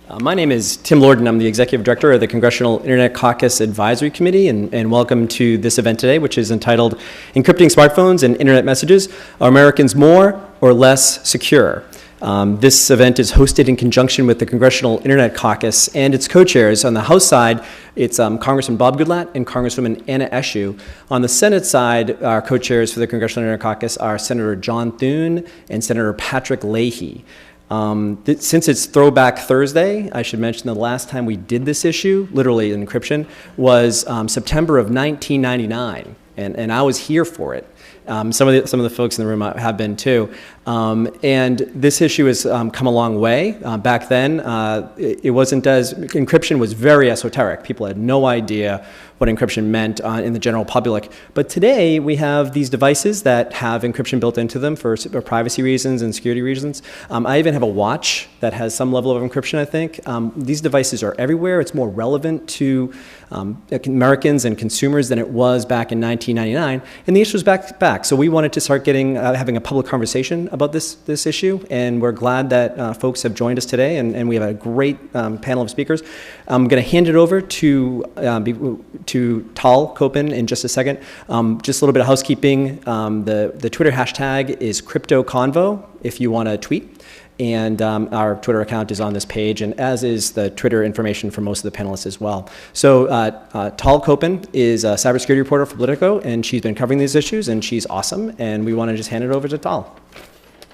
My name is Tim Lorden. I'm the Executive Director of the Congressional Internet Caucus Advisory Committee, and welcome to this event today, which is entitled Encrypting Smartphones and Internet Messages, Are Americans More or Less Secure? This event is hosted in conjunction with the Congressional Internet Caucus and its co-chairs. On the House side, it's Congressman Bob Goodlatte and Congresswoman Anna Eshoo. On the Senate side, our co-chairs for the Congressional Internet Caucus are Senator John Thune and Senator Patrick Leahy. Since it's Throwback Thursday, I should mention the last time we did this issue, literally encryption, was September of 1999, and I was here for it. Some of the folks in the room have been too. And this issue has come a long way. Back then, it wasn't as, encryption was very esoteric. People had no idea what encryption meant in the general public. But today, we have these devices that have encryption built into them for privacy reasons and security reasons. I even have a watch that has some level of encryption, I think. These devices are everywhere. It's more relevant to Americans and consumers than it was back in 1999. And the issue is back. So we wanted to start having a public conversation about this issue, and we're glad that folks have joined us today, and we have a great panel of speakers. I'm going to hand it over to Tal Kopin in just a second. Just a little bit of housekeeping. The Twitter hashtag is CryptoConvo if you want to tweet. And our Twitter account is on this page, and as is the Twitter information for most of the panelists as well. So Tal Kopin is a cybersecurity reporter for Politico, and she's been covering these issues, and she's awesome. And we want to just hand it over to Tal.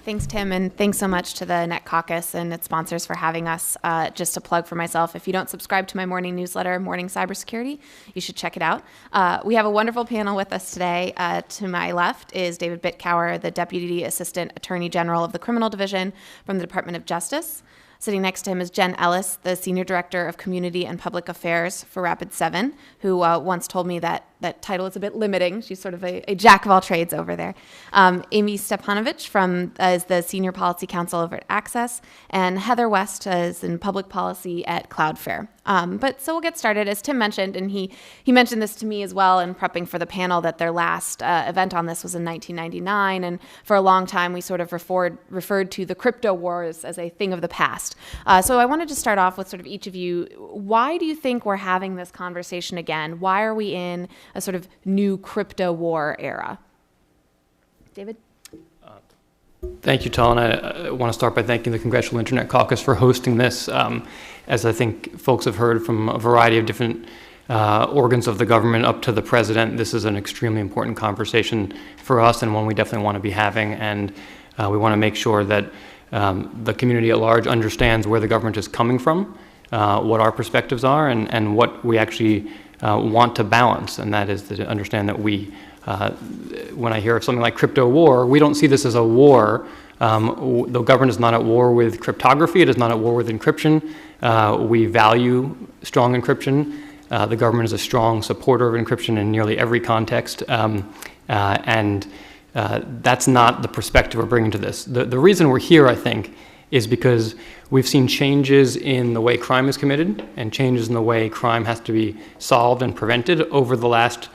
Thanks, Tim, and thanks so much to the Net Caucus and its sponsors for having us. Just a plug for myself, if you don't subscribe to my morning newsletter, Morning Cybersecurity, you should check it out. We have a wonderful panel with us today. To my left is David Bitcower, the Deputy Assistant Attorney General of the Criminal Division from the Department of Justice. Sitting next to him is Jen Ellis, the Senior Director of Community and Public Affairs for Rapid7, who once told me that title is a bit limiting. She's sort of a jack of all trades over there. Amy Stepanovich is the Senior Policy Counsel over at Access, and Heather West is in Public Policy at Cloudflare. So we'll get started. As Tim mentioned, and he mentioned this to me as well in prepping for the panel, that their last event on this was in 1999, and for a long time we sort of referred to the crypto wars as a thing of the past. So I wanted to start off with sort of each of you. Why do you think we're having this conversation again? Why are we in a sort of new crypto war era? David? Thank you, Tal, and I want to start by thanking the Congressional Internet Caucus for hosting this. As I think folks have heard from a variety of different organs of the government up to the president, this is an extremely important conversation for us and one we definitely want to be having, and we want to make sure that the community at large understands where the government is coming from, what our perspectives are, and what we actually want to balance, and that is to understand that when I hear of something like crypto war, we don't see this as a war. The government is not at war with cryptography. It is not at war with encryption. We value strong encryption. The government is a strong supporter of encryption in nearly every context, and that's not the perspective we're bringing to this. The reason we're here, I think, is because we've seen changes in the way crime is committed and changes in the way crime has to be solved and prevented over the last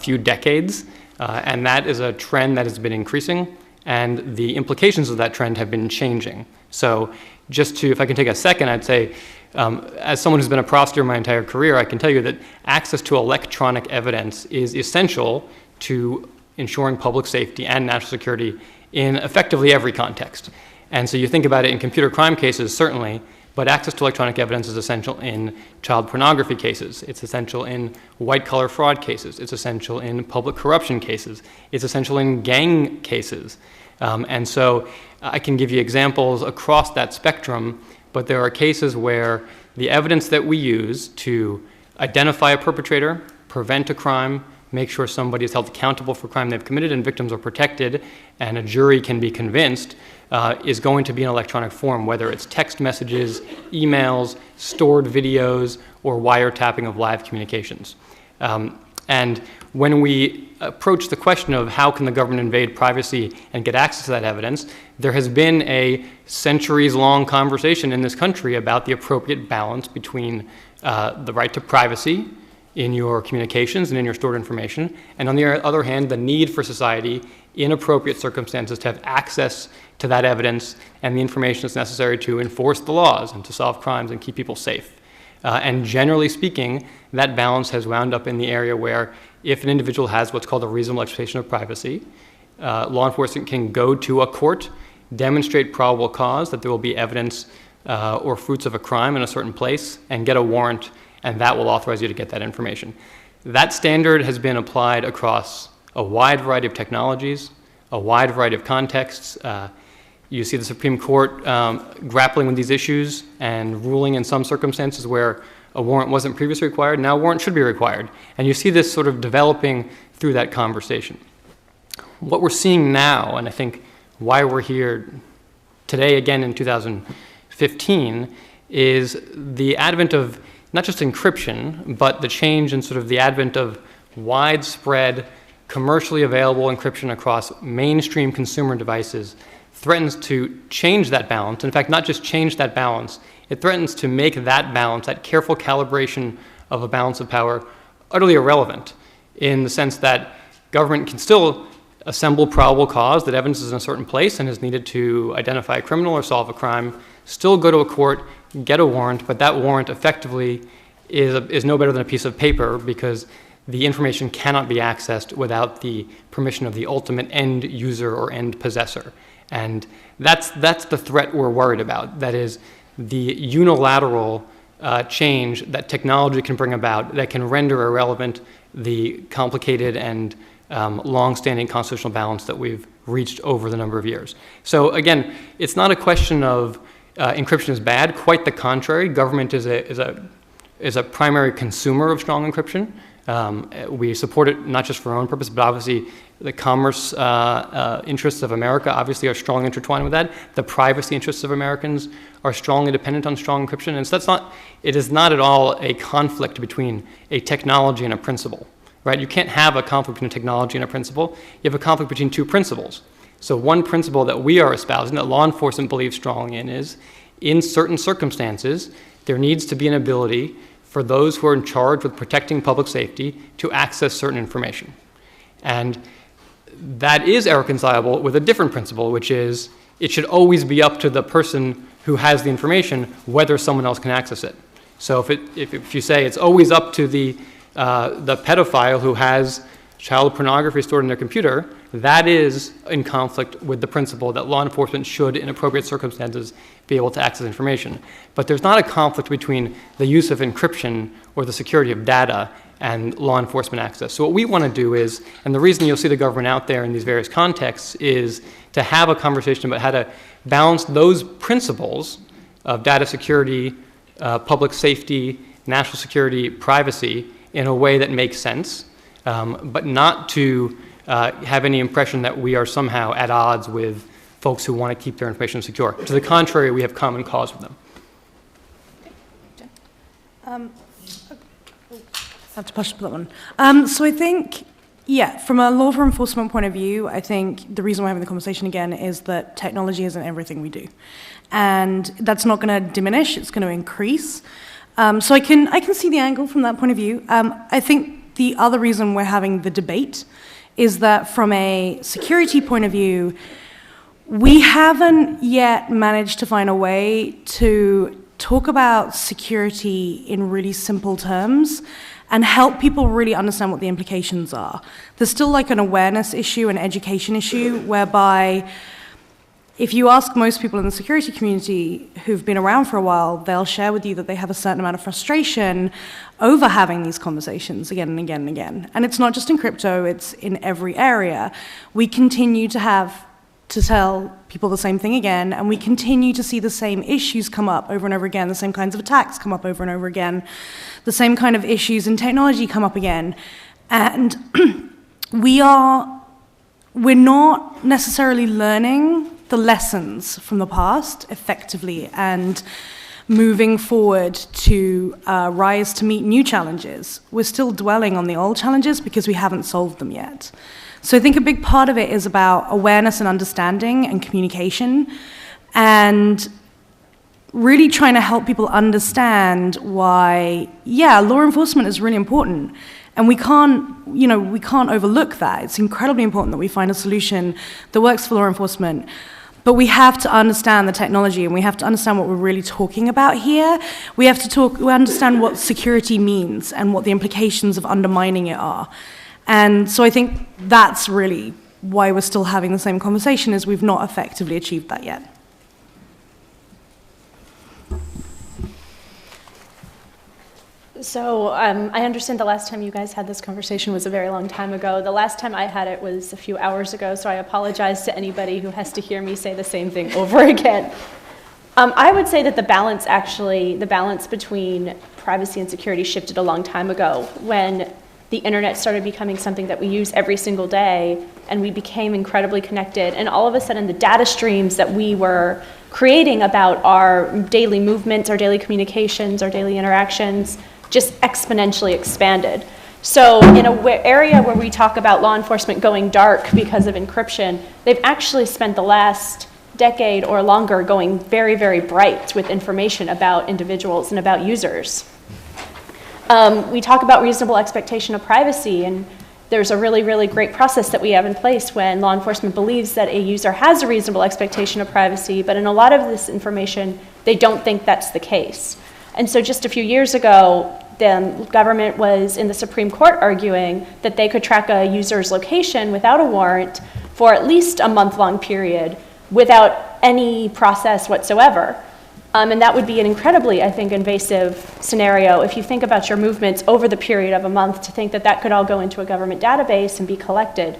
few decades, and that is a trend that has been increasing, and the implications of that trend have been changing. So if I can take a second, I'd say, as someone who's been a prosecutor my entire career, I can tell you that access to electronic evidence is essential to ensuring public safety and national security in effectively every context. And so you think about it in computer crime cases, certainly, but access to electronic evidence is essential in child pornography cases. It's essential in white-collar fraud cases. It's essential in public corruption cases. It's essential in gang cases. And so I can give you examples across that spectrum, but there are cases where the evidence that we use to identify a perpetrator, prevent a crime, make sure somebody is held accountable for crime they've committed and victims are protected, and a jury can be convinced, is going to be in electronic form, whether it's text messages, emails, stored videos, or wiretapping of live communications. And when we approach the question of how can the government invade privacy and get access to that evidence, there has been a centuries-long conversation in this country about the appropriate balance between the right to privacy in your communications and in your stored information, and on the other hand, the need for society in appropriate circumstances to have access to that evidence and the information that's necessary to enforce the laws and to solve crimes and keep people safe. And generally speaking, that balance has wound up in the area where if an individual has what's called a reasonable expectation of privacy, law enforcement can go to a court, demonstrate probable cause that there will be evidence or fruits of a crime in a certain place, and get a warrant, and that will authorize you to get that information. That standard has been applied across a wide variety of technologies, a wide variety of contexts. You see the Supreme Court grappling with these issues and ruling in some circumstances where a warrant wasn't previously required, now a warrant should be required. And you see this sort of developing through that conversation. What we're seeing now, and I think why we're here today again in 2015, is the advent of not just encryption, but the change in sort of the advent of widespread commercially available encryption across mainstream consumer devices threatens to change that balance. In fact, not just change that balance, it threatens to make that balance, that careful calibration of a balance of power, utterly irrelevant, in the sense that government can still assemble probable cause that evidence is in a certain place and is needed to identify a criminal or solve a crime, still go to a court, get a warrant, but that warrant effectively is no better than a piece of paper because the information cannot be accessed without the permission of the ultimate end user or end possessor. And that's the threat we're worried about. That is the unilateral change that technology can bring about that can render irrelevant the complicated and long-standing constitutional balance that we've reached over the number of years. So again, it's not a question of encryption is bad. Quite the contrary. Government is a primary consumer of strong encryption. We support it not just for our own purpose, but obviously the commerce interests of America obviously are strongly intertwined with that. The privacy interests of Americans are strongly dependent on strong encryption. And so it is not at all a conflict between a technology and a principle, right? You can't have a conflict between a technology and a principle. You have a conflict between two principles. So one principle that we are espousing, that law enforcement believes strongly in, is in certain circumstances, there needs to be an ability for those who are in charge with protecting public safety to access certain information. And that is irreconcilable with a different principle, which is it should always be up to the person who has the information whether someone else can access it. So if you say it's always up to the pedophile who has child pornography stored in their computer, that is in conflict with the principle that law enforcement should, in appropriate circumstances, be able to access information. But there's not a conflict between the use of encryption or the security of data and law enforcement access. So what we want to do is, and the reason you'll see the government out there in these various contexts, is to have a conversation about how to balance those principles of data security, public safety, national security, privacy, in a way that makes sense, but not to have any impression that we are somehow at odds with folks who want to keep their information secure. To the contrary, we have common cause with them. I have to push that one. So I think, yeah, from a law enforcement point of view, I think the reason we're having the conversation again is that technology isn't everything we do. And that's not going to diminish, it's going to increase. So I can see the angle from that point of view. I think the other reason we're having the debate is that from a security point of view, we haven't yet managed to find a way to talk about security in really simple terms and help people really understand what the implications are. There's still like an awareness issue, an education issue, whereby if you ask most people in the security community who've been around for a while, they'll share with you that they have a certain amount of frustration over having these conversations again and again and again. And it's not just in crypto, it's in every area. We continue to tell people the same thing again, and we continue to see the same issues come up over and over again, the same kinds of attacks come up over and over again, the same kind of issues in technology come up again. And we're not necessarily learning the lessons from the past effectively and moving forward to rise to meet new challenges. We're still dwelling on the old challenges because we haven't solved them yet. So I think a big part of it is about awareness and understanding and communication. And really trying to help people understand why, yeah, law enforcement is really important. And we can't overlook that. It's incredibly important that we find a solution that works for law enforcement. But we have to understand the technology, and we have to understand what we're really talking about here. We have to understand what security means and what the implications of undermining it are. And so I think that's really why we're still having the same conversation, is we've not effectively achieved that yet. So I understand the last time you guys had this conversation was a very long time ago. The last time I had it was a few hours ago, so I apologize to anybody who has to hear me say the same thing over again. I would say that the balance between privacy and security shifted a long time ago when the internet started becoming something that we use every single day, and we became incredibly connected, and all of a sudden the data streams that we were creating about our daily movements, our daily communications, our daily interactions just exponentially expanded. So in an area where we talk about law enforcement going dark because of encryption, they've actually spent the last decade or longer going very, very bright with information about individuals and about users. We talk about reasonable expectation of privacy, and there's a really, really great process that we have in place when law enforcement believes that a user has a reasonable expectation of privacy, but in a lot of this information, they don't think that's the case. And so just a few years ago, the government was in the Supreme Court arguing that they could track a user's location without a warrant for at least a month-long period without any process whatsoever. And that would be an incredibly, I think, invasive scenario if you think about your movements over the period of a month, to think that that could all go into a government database and be collected.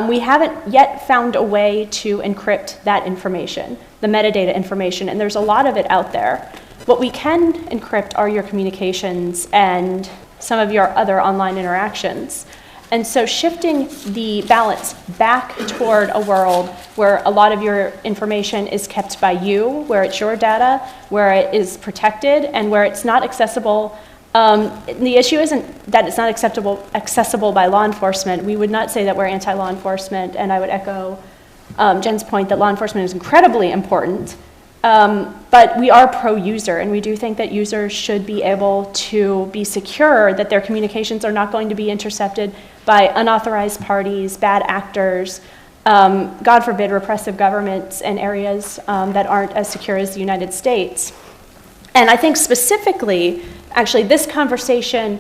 We haven't yet found a way to encrypt that information, the metadata information, and there's a lot of it out there. What we can encrypt are your communications and some of your other online interactions. And so shifting the balance back toward a world where a lot of your information is kept by you, where it's your data, where it is protected, and where it's not accessible. The issue isn't that it's not accessible by law enforcement. We would not say that we're anti-law enforcement, and I would echo Jen's point that law enforcement is incredibly important. But we are pro-user, and we do think that users should be able to be secure that their communications are not going to be intercepted by unauthorized parties, bad actors, God forbid, repressive governments in areas that aren't as secure as the United States. And I think specifically, actually, this conversation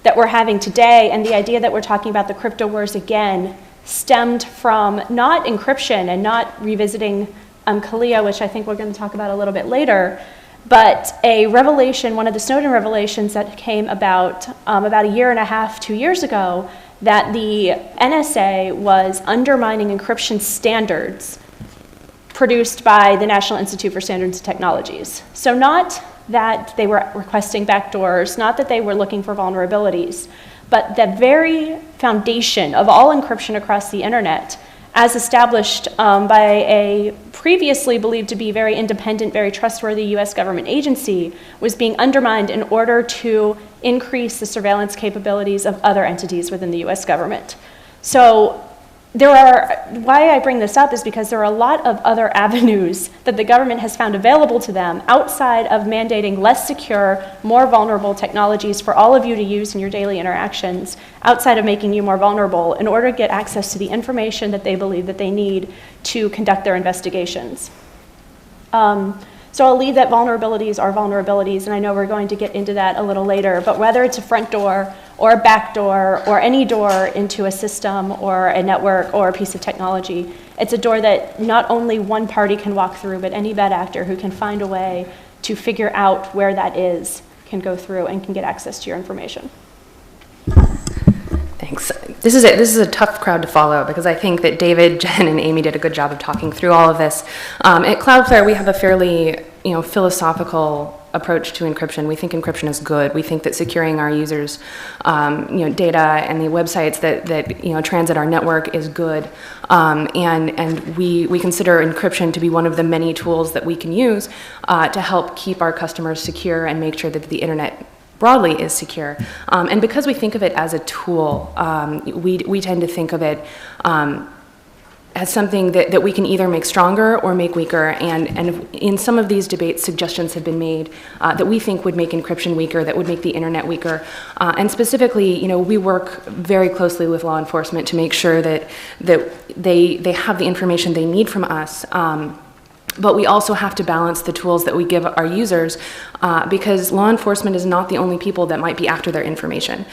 that we're having today and the idea that we're talking about the crypto wars again stemmed from not encryption and not revisiting Kalia, which I think we're going to talk about a little bit later, but a revelation, one of the Snowden revelations that came about a year and a half, 2 years ago, that the NSA was undermining encryption standards produced by the National Institute for Standards and Technologies. So not that they were requesting backdoors, not that they were looking for vulnerabilities, but the very foundation of all encryption across the internet, as established by a previously believed to be very independent, very trustworthy US government agency, was being undermined in order to increase the surveillance capabilities of other entities within the US government. So why I bring this up is because there are a lot of other avenues that the government has found available to them outside of mandating less secure, more vulnerable technologies for all of you to use in your daily interactions, outside of making you more vulnerable in order to get access to the information that they believe that they need to conduct their investigations. So I'll leave that vulnerabilities are vulnerabilities, and I know we're going to get into that a little later, but whether it's a front door or a back door or any door into a system or a network or a piece of technology, it's a door that not only one party can walk through, but any bad actor who can find a way to figure out where that is can go through and can get access to your information. Thanks. This is a tough crowd to follow because I think that David, Jen, and Amy did a good job of talking through all of this. At Cloudflare, we have a fairly philosophical approach to encryption. We think encryption is good. We think that securing our users' data and the websites that transit our network is good. And we consider encryption to be one of the many tools that we can use to help keep our customers secure and make sure that the internet broadly is secure. And because we think of it as a tool, we tend to think of it as something that we can either make stronger or make weaker. And in some of these debates, suggestions have been made that we think would make encryption weaker, that would make the internet weaker. And specifically, we work very closely with law enforcement to make sure that they have the information they need from us. But we also have to balance the tools that we give our users because law enforcement is not the only people that might be after their information.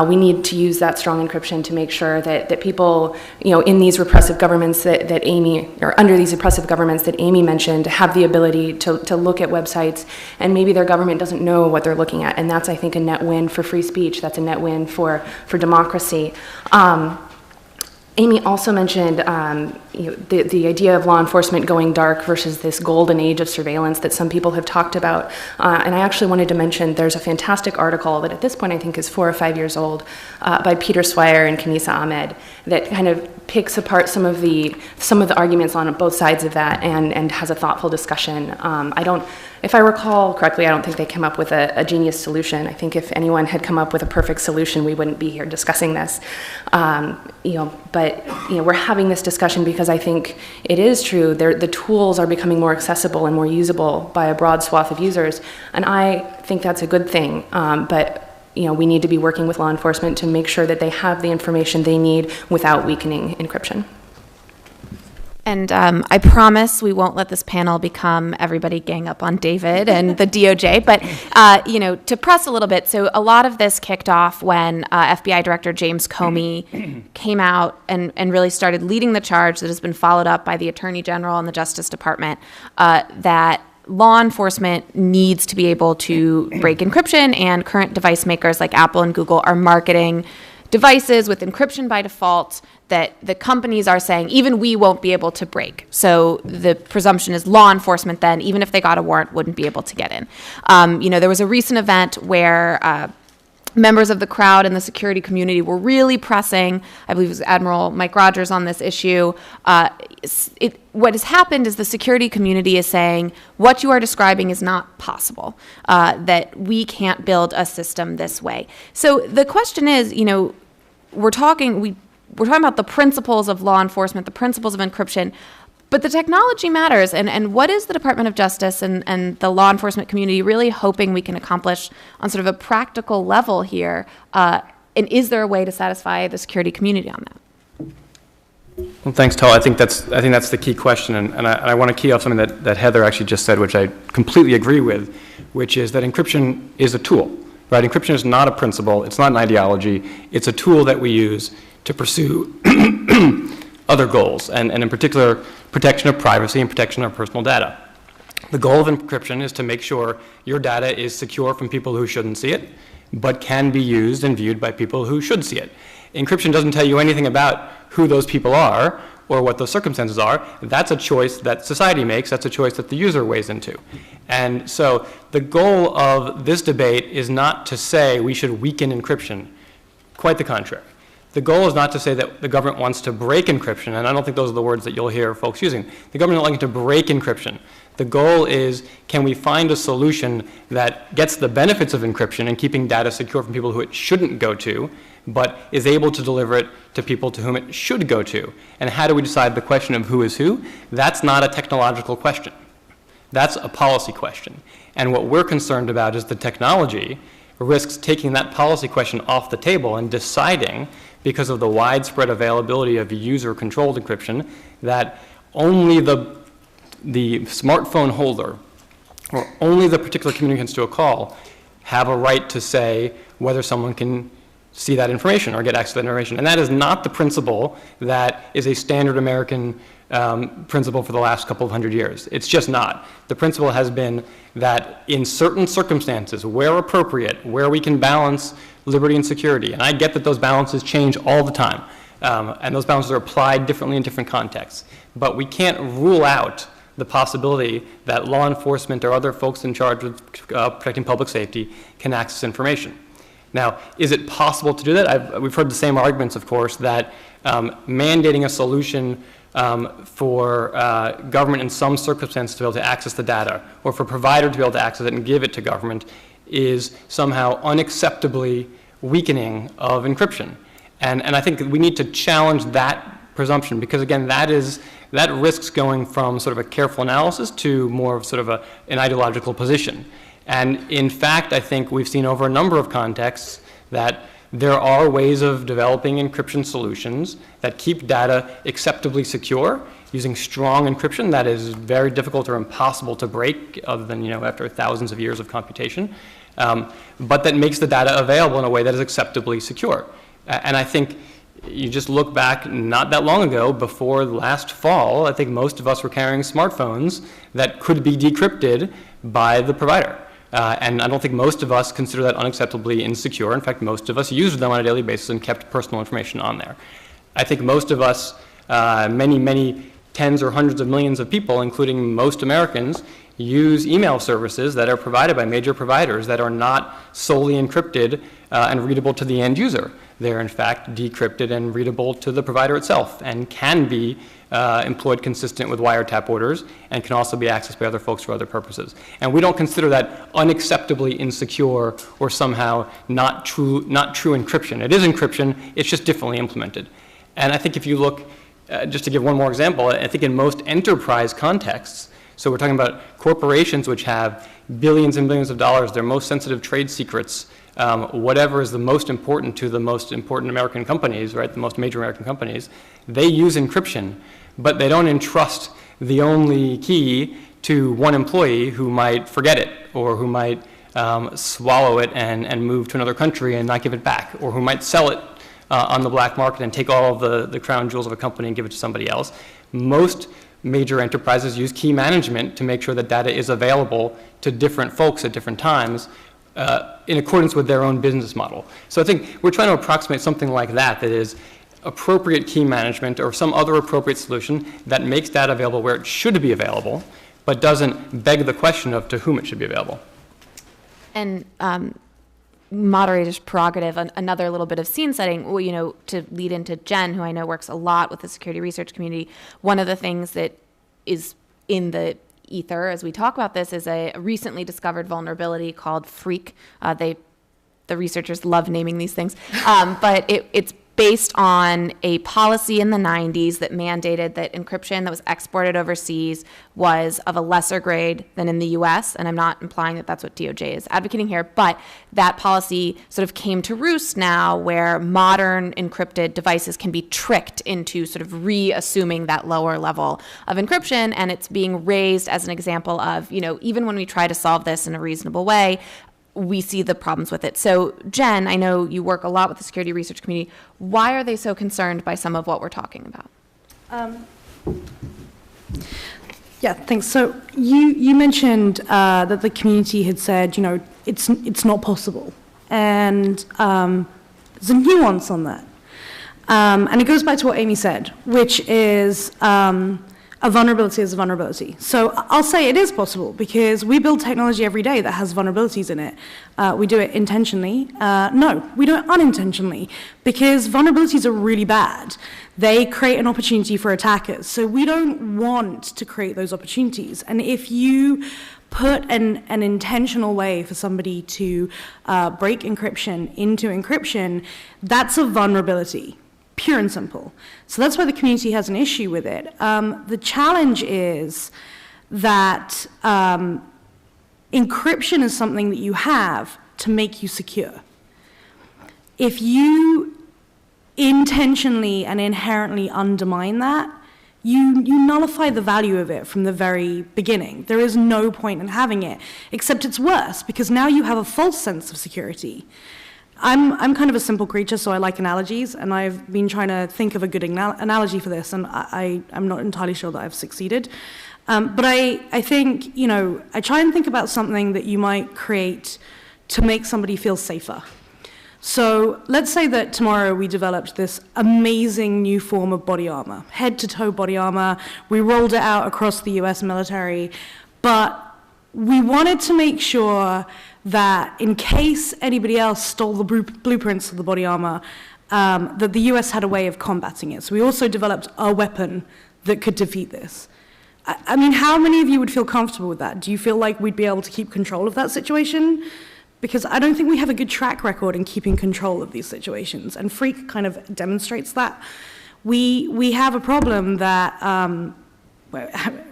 We need to use that strong encryption to make sure that people, in these repressive governments that Amy, or under these repressive governments that Amy mentioned, have the ability to look at websites, and maybe their government doesn't know what they're looking at. And that's, I think, a net win for free speech. That's a net win for democracy. Amy also mentioned the idea of law enforcement going dark versus this golden age of surveillance that some people have talked about. And I actually wanted to mention there's a fantastic article that at this point I think is 4 or 5 years old by Peter Swire and Kanisa Ahmed that kind of picks apart some of the arguments on both sides of that and has a thoughtful discussion. If I recall correctly, I don't think they came up with a genius solution. I think if anyone had come up with a perfect solution, we wouldn't be here discussing this. But we're having this discussion because I think it is true. The tools are becoming more accessible and more usable by a broad swath of users, and I think that's a good thing. But we need to be working with law enforcement to make sure that they have the information they need without weakening encryption. And I promise we won't let this panel become everybody gang up on David and the DOJ. But, to press a little bit, so a lot of this kicked off when FBI Director James Comey came out and really started leading the charge that has been followed up by the Attorney General and the Justice Department that law enforcement needs to be able to break encryption, and current device makers like Apple and Google are marketing devices with encryption by default that the companies are saying even we won't be able to break. So the presumption is law enforcement then, even if they got a warrant, wouldn't be able to get in. There was a recent event where members of the crowd and the security community were really pressing, I believe it was Admiral Mike Rogers, on this issue. What has happened is the security community is saying what you are describing is not possible, that we can't build a system this way. So the question is, we're talking about the principles of law enforcement, the principles of encryption, but the technology matters. And what is the Department of Justice and the law enforcement community really hoping we can accomplish on sort of a practical level here? And is there a way to satisfy the security community on that? Well, thanks, Tal. I think that's the key question, and I want to key off something that Heather actually just said, which I completely agree with, which is that encryption is a tool, right? Encryption is not a principle. It's not an ideology. It's a tool that we use to pursue other goals, and in particular, protection of privacy and protection of personal data. The goal of encryption is to make sure your data is secure from people who shouldn't see it, but can be used and viewed by people who should see it. Encryption doesn't tell you anything about who those people are or what those circumstances are. That's a choice that society makes. That's a choice that the user weighs into. And so the goal of this debate is not to say we should weaken encryption. Quite the contrary. The goal is not to say that the government wants to break encryption, and I don't think those are the words that you'll hear folks using. The government is not looking to break encryption. The goal is, can we find a solution that gets the benefits of encryption and keeping data secure from people who it shouldn't go to, but is able to deliver it to people to whom it should go to? And how do we decide the question of who is who? That's not a technological question. That's a policy question. And what we're concerned about is the technology risks taking that policy question off the table and deciding, because of the widespread availability of user-controlled encryption, that only the smartphone holder or only the particular communicants to a call have a right to say whether someone can see that information or get access to that information. And that is not the principle that is a standard American principle for the last couple of hundred years. It's just not. The principle has been that in certain circumstances, where appropriate, where we can balance liberty and security, and I get that those balances change all the time, and those balances are applied differently in different contexts, but we can't rule out the possibility that law enforcement or other folks in charge of protecting public safety can access information. Now, is it possible to do that? We've heard the same arguments, of course, that mandating a solution for government in some circumstances to be able to access the data, or for a provider to be able to access it and give it to government, is somehow unacceptably weakening of encryption. And I think we need to challenge that presumption, because again, that risks going from sort of a careful analysis to more of sort of an ideological position. And in fact, I think we've seen over a number of contexts that there are ways of developing encryption solutions that keep data acceptably secure using strong encryption that is very difficult or impossible to break, other than after thousands of years of computation, but that makes the data available in a way that is acceptably secure. And I think you just look back not that long ago, before last fall, I think most of us were carrying smartphones that could be decrypted by the provider. And I don't think most of us consider that unacceptably insecure. In fact, most of us used them on a daily basis and kept personal information on there. I think most of us, many tens or hundreds of millions of people, including most Americans, use email services that are provided by major providers that are not solely encrypted and readable to the end user. They're in fact decrypted and readable to the provider itself, and can be employed consistent with wiretap orders, and can also be accessed by other folks for other purposes. And we don't consider that unacceptably insecure or somehow not true encryption. It is encryption, it's just differently implemented. And I think if you look, just to give one more example, I think in most enterprise contexts, so we're talking about corporations which have billions and billions of dollars, their most sensitive trade secrets, whatever is the most important to the most important American companies, right, the most major American companies, they use encryption, but they don't entrust the only key to one employee who might forget it, or who might swallow it and move to another country and not give it back, or who might sell it on the black market and take all of the crown jewels of a company and give it to somebody else. Most major enterprises use key management to make sure that data is available to different folks at different times in accordance with their own business model. So I think we're trying to approximate something like that is appropriate key management or some other appropriate solution that makes data available where it should be available, but doesn't beg the question of to whom it should be available. And moderator's prerogative, another little bit of scene setting, to lead into Jen, who I know works a lot with the security research community. One of the things that is in the ether as we talk about this is a recently discovered vulnerability called Freak. The researchers love naming these things, but it's based on a policy in the 90s that mandated that encryption that was exported overseas was of a lesser grade than in the US. And I'm not implying that that's what DOJ is advocating here, but that policy sort of came to roost now, where modern encrypted devices can be tricked into sort of reassuming that lower level of encryption. And it's being raised as an example of, even when we try to solve this in a reasonable way, we see the problems with it. So, Jen, I know you work a lot with the security research community. Why are they so concerned by some of what we're talking about? Yeah, thanks. So you mentioned that the community had said, it's not possible. And there's a nuance on that. And it goes back to what Amy said, which is a vulnerability is a vulnerability. So I'll say it is possible, because we build technology every day that has vulnerabilities in it. We do it intentionally. No, we do it unintentionally, because vulnerabilities are really bad. They create an opportunity for attackers. So we don't want to create those opportunities. And if you put an intentional way for somebody to break encryption into encryption, that's a vulnerability. Pure and simple. So that's why the community has an issue with it. The challenge is that encryption is something that you have to make you secure. If you intentionally and inherently undermine that, you nullify the value of it from the very beginning. There is no point in having it, except it's worse, because now you have a false sense of security. I'm kind of a simple creature, so I like analogies, and I've been trying to think of a good analogy for this, and I'm not entirely sure that I've succeeded. But I think, I try and think about something that you might create to make somebody feel safer. So let's say that tomorrow we developed this amazing new form of body armor, head-to-toe body armor. We rolled it out across the US military, but we wanted to make sure that in case anybody else stole the blueprints of the body armor, that the US had a way of combating it. So we also developed a weapon that could defeat this. I mean, how many of you would feel comfortable with that? Do you feel like we'd be able to keep control of that situation? Because I don't think we have a good track record in keeping control of these situations, and Freak kind of demonstrates that. we have a problem that,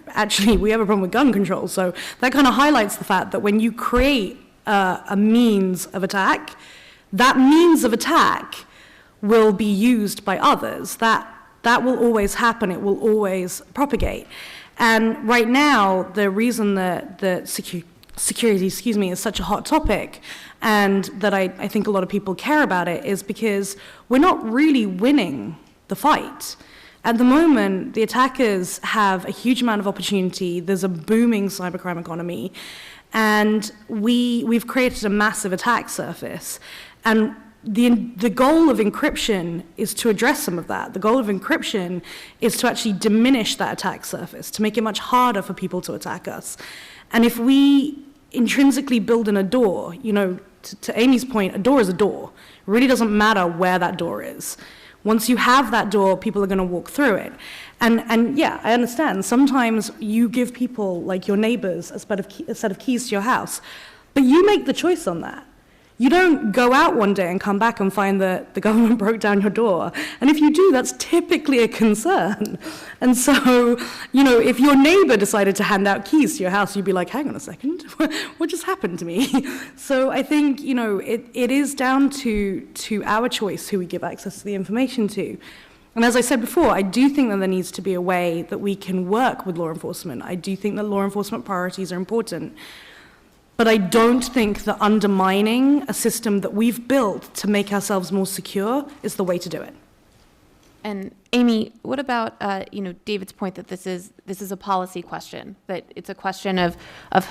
actually, we have a problem with gun control. So that kind of highlights the fact that when you create a means of attack, that means of attack will be used by others. That will always happen. It will always propagate. And right now, the reason that security, is such a hot topic, and that I think a lot of people care about it, is because we're not really winning the fight. At the moment, the attackers have a huge amount of opportunity. There's a booming cybercrime economy, and we've created a massive attack surface. And the goal of encryption is to address some of that. The goal of encryption is to actually diminish that attack surface, to make it much harder for people to attack us. And if we intrinsically build in a door, to Amy's point, a door is a door. It really doesn't matter where that door is. Once you have that door, people are going to walk through it. And yeah, I understand. Sometimes you give people, like your neighbors, a set of keys to your house, but you make the choice on that. You don't go out one day and come back and find that the government broke down your door. And if you do, that's typically a concern. And so, if your neighbor decided to hand out keys to your house, you'd be like, hang on a second, what just happened to me? So I think, it is down to our choice who we give access to the information to. And as I said before, I do think that there needs to be a way that we can work with law enforcement. I do think that law enforcement priorities are important. But I don't think that undermining a system that we've built to make ourselves more secure is the way to do it. And Amy, what about David's point that this is a policy question, that it's a question of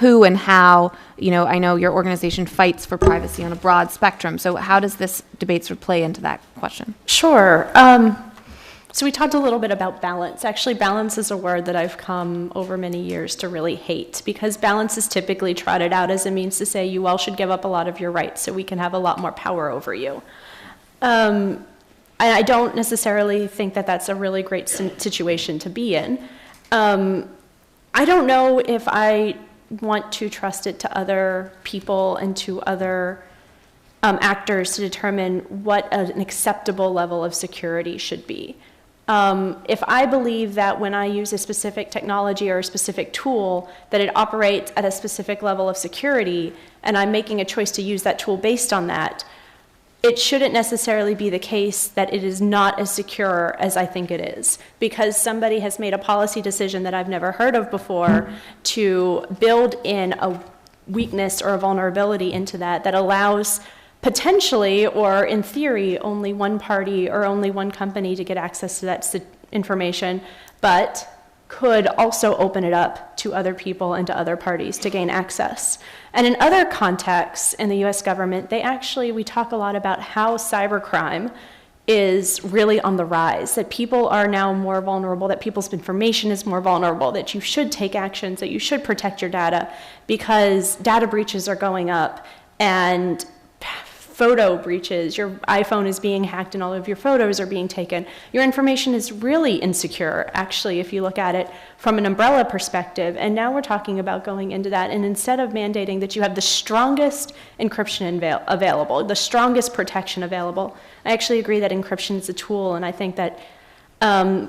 who and how. I know your organization fights for privacy on a broad spectrum. So how does this debate sort of play into that question? Sure. So we talked a little bit about balance. Actually, balance is a word that I've come over many years to really hate, because balance is typically trotted out as a means to say you all should give up a lot of your rights so we can have a lot more power over you. I don't necessarily think that that's a really great situation to be in. I don't know if I want to trust it to other people and to other actors to determine what an acceptable level of security should be. If I believe that when I use a specific technology or a specific tool, that it operates at a specific level of security, and I'm making a choice to use that tool based on that, it shouldn't necessarily be the case that it is not as secure as I think it is, because somebody has made a policy decision that I've never heard of before to build in a weakness or a vulnerability into that allows potentially, or in theory, only one party or only one company to get access to that information, but could also open it up to other people and to other parties to gain access. And in other contexts in the US government, we talk a lot about how cybercrime is really on the rise, that people are now more vulnerable, that people's information is more vulnerable, that you should take actions, that you should protect your data, because data breaches are going up, and photo breaches, your iPhone is being hacked and all of your photos are being taken. Your information is really insecure, actually, if you look at it from an umbrella perspective. And now we're talking about going into that, and instead of mandating that you have the strongest encryption available, the strongest protection available, I actually agree that encryption is a tool, and I think that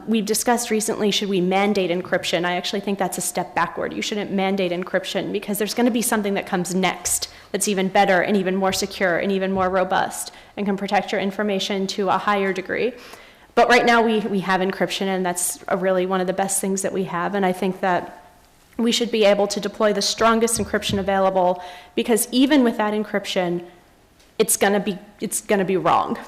we've discussed recently, should we mandate encryption? I actually think that's a step backward. You shouldn't mandate encryption, because there's going to be something that comes next that's even better and even more secure and even more robust and can protect your information to a higher degree. But right now we have encryption, and that's really one of the best things that we have. And I think that we should be able to deploy the strongest encryption available, because even with that encryption, it's going to be wrong.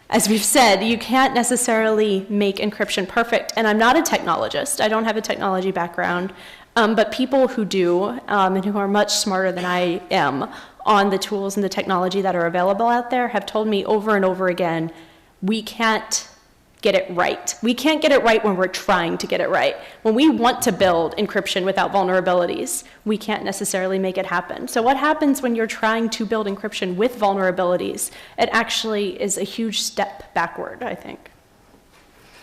As we've said, you can't necessarily make encryption perfect. And I'm not a technologist. I don't have a technology background. But people who do, and who are much smarter than I am on the tools and the technology that are available out there, have told me over and over again, we can't get it right. We can't get it right when we're trying to get it right. When we want to build encryption without vulnerabilities, we can't necessarily make it happen. So what happens when you're trying to build encryption with vulnerabilities? It actually is a huge step backward, I think.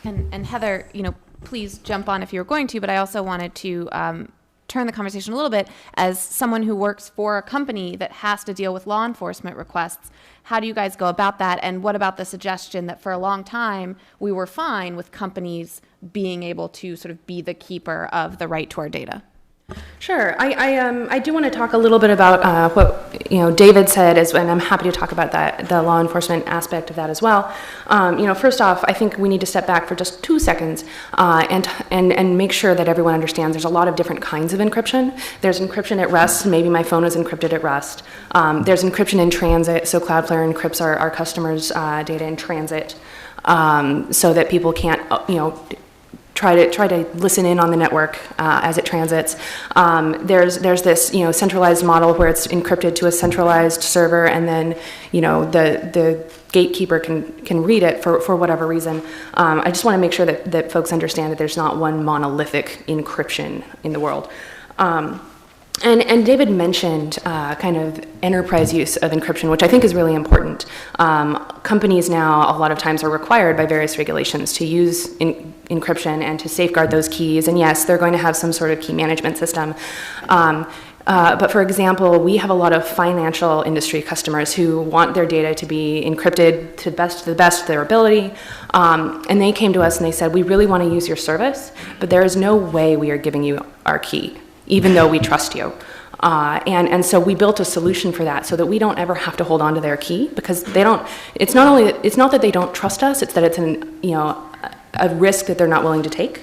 And Heather, please jump on if you're going to, but I also wanted to turn the conversation a little bit, as someone who works for a company that has to deal with law enforcement requests, how do you guys go about that? And what about the suggestion that for a long time we were fine with companies being able to sort of be the keeper of the right to our data? Sure. I do want to talk a little bit about what David said, and I'm happy to talk about that, the law enforcement aspect of that as well. First off, I think we need to step back for just 2 seconds and make sure that everyone understands there's a lot of different kinds of encryption. There's encryption at rest. Maybe my phone is encrypted at rest. There's encryption in transit. So Cloudflare encrypts our customers' data in transit so that people can't try to listen in on the network as it transits. There's this centralized model where it's encrypted to a centralized server, and then the gatekeeper can read it for whatever reason. I just want to make sure that folks understand that there's not one monolithic encryption in the world. And David mentioned kind of enterprise use of encryption, which I think is really important. Companies now a lot of times are required by various regulations to use encryption and to safeguard those keys. And yes, they're going to have some sort of key management system. But for example, we have a lot of financial industry customers who want their data to be encrypted to the best of their ability. And they came to us and they said, we really want to use your service, but there is no way we are giving you our key, even though we trust you. And so we built a solution for that so that we don't ever have to hold on to their key, because it's not that they don't trust us, it's that it's a risk that they're not willing to take.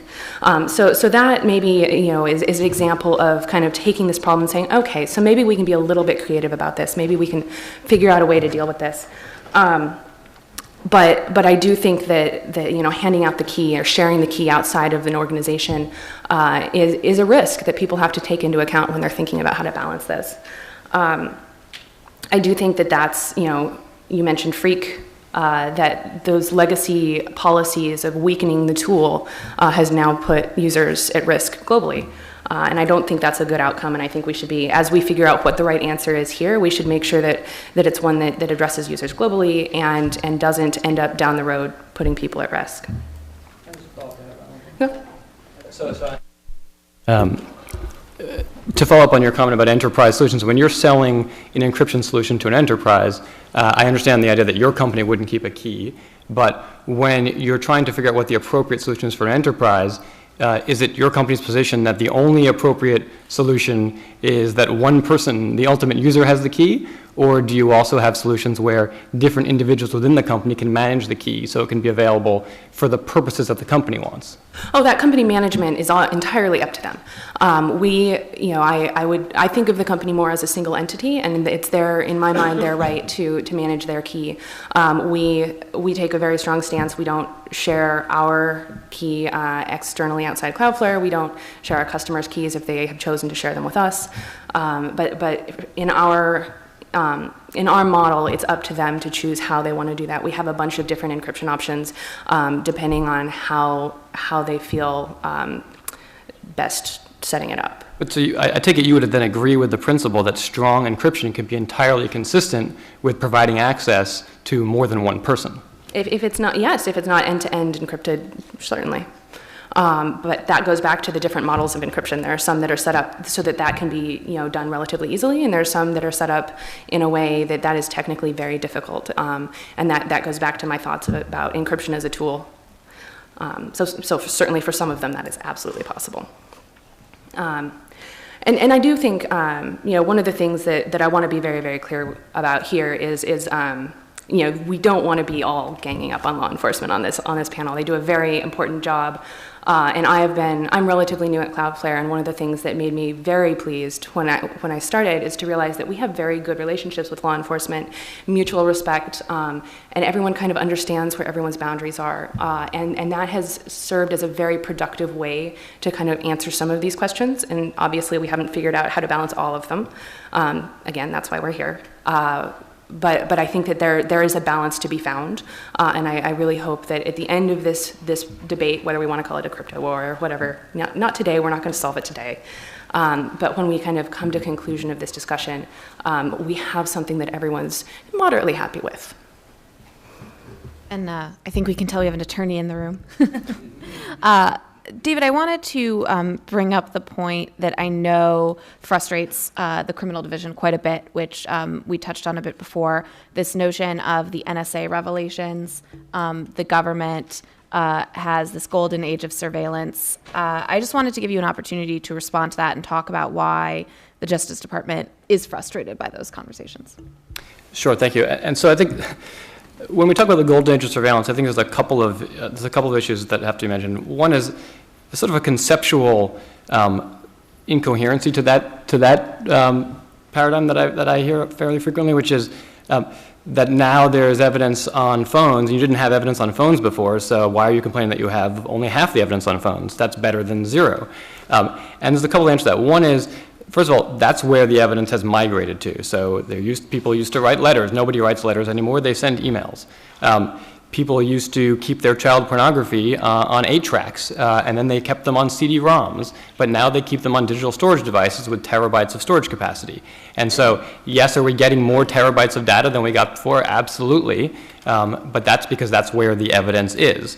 So that maybe is an example of kind of taking this problem and saying, okay, so maybe we can be a little bit creative about this. Maybe we can figure out a way to deal with this. But I do think that handing out the key or sharing the key outside of an organization is a risk that people have to take into account when they're thinking about how to balance this. I do think that's you mentioned Freak. That those legacy policies of weakening the tool has now put users at risk globally. And I don't think that's a good outcome, and I think we should be, as we figure out what the right answer is here, we should make sure that it's one that addresses users globally and doesn't end up down the road putting people at risk. No? To follow up on your comment about enterprise solutions, when you're selling an encryption solution to an enterprise, I understand the idea that your company wouldn't keep a key, but when you're trying to figure out what the appropriate solution is for an enterprise, is it your company's position that the only appropriate solution is that one person, the ultimate user, has the key? Or do you also have solutions where different individuals within the company can manage the key so it can be available for the purposes that the company wants? Oh, that company management is entirely up to them. I think of the company more as a single entity, and it's in my mind, their right to manage their key. We take a very strong stance. We don't share our key externally outside Cloudflare. We don't share our customers' keys if they have chosen to share them with us. But in our model, it's up to them to choose how they want to do that. We have a bunch of different encryption options depending on how they feel best setting it up. But so I take it you would then agree with the principle that strong encryption can be entirely consistent with providing access to more than one person? If it's not end-to-end encrypted, certainly. But that goes back to the different models of encryption. There are some that are set up so that can be done relatively easily, and there are some that are set up in a way that is technically very difficult. And that goes back to my thoughts about encryption as a tool. So certainly for some of them that is absolutely possible. And I do think one of the things that I want to be very, very clear about here is we don't want to be all ganging up on law enforcement on this panel. They do a very important job. And I'm relatively new at Cloudflare, and one of the things that made me very pleased when I started is to realize that we have very good relationships with law enforcement, mutual respect, and everyone kind of understands where everyone's boundaries are. And that has served as a very productive way to kind of answer some of these questions. And obviously we haven't figured out how to balance all of them. Again, that's why we're here. But I think that there is a balance to be found, and I really hope that at the end of this debate, whether we want to call it a crypto war or whatever, not today, we're not going to solve it today, but when we kind of come to conclusion of this discussion, we have something that everyone's moderately happy with. And I think we can tell we have an attorney in the room. David, I wanted to bring up the point that I know frustrates the criminal division quite a bit, which we touched on a bit before, this notion of the NSA revelations. The government has this golden age of surveillance. I just wanted to give you an opportunity to respond to that and talk about why the Justice Department is frustrated by those conversations. Sure, thank you. And so I think when we talk about the golden age of surveillance, I think there's a couple of issues that have to be mentioned. One is sort of a conceptual incoherency to that paradigm that I hear fairly frequently, which is that now there's evidence on phones. You didn't have evidence on phones before, so why are you complaining that you have only half the evidence on phones? That's better than zero. And there's a couple of answers to that. One is, first of all, that's where the evidence has migrated to. So people used to write letters. Nobody writes letters anymore. They send emails. People used to keep their child pornography on 8-tracks, and then they kept them on CD-ROMs. But now they keep them on digital storage devices with terabytes of storage capacity. And so, yes, are we getting more terabytes of data than we got before? Absolutely. But that's because that's where the evidence is.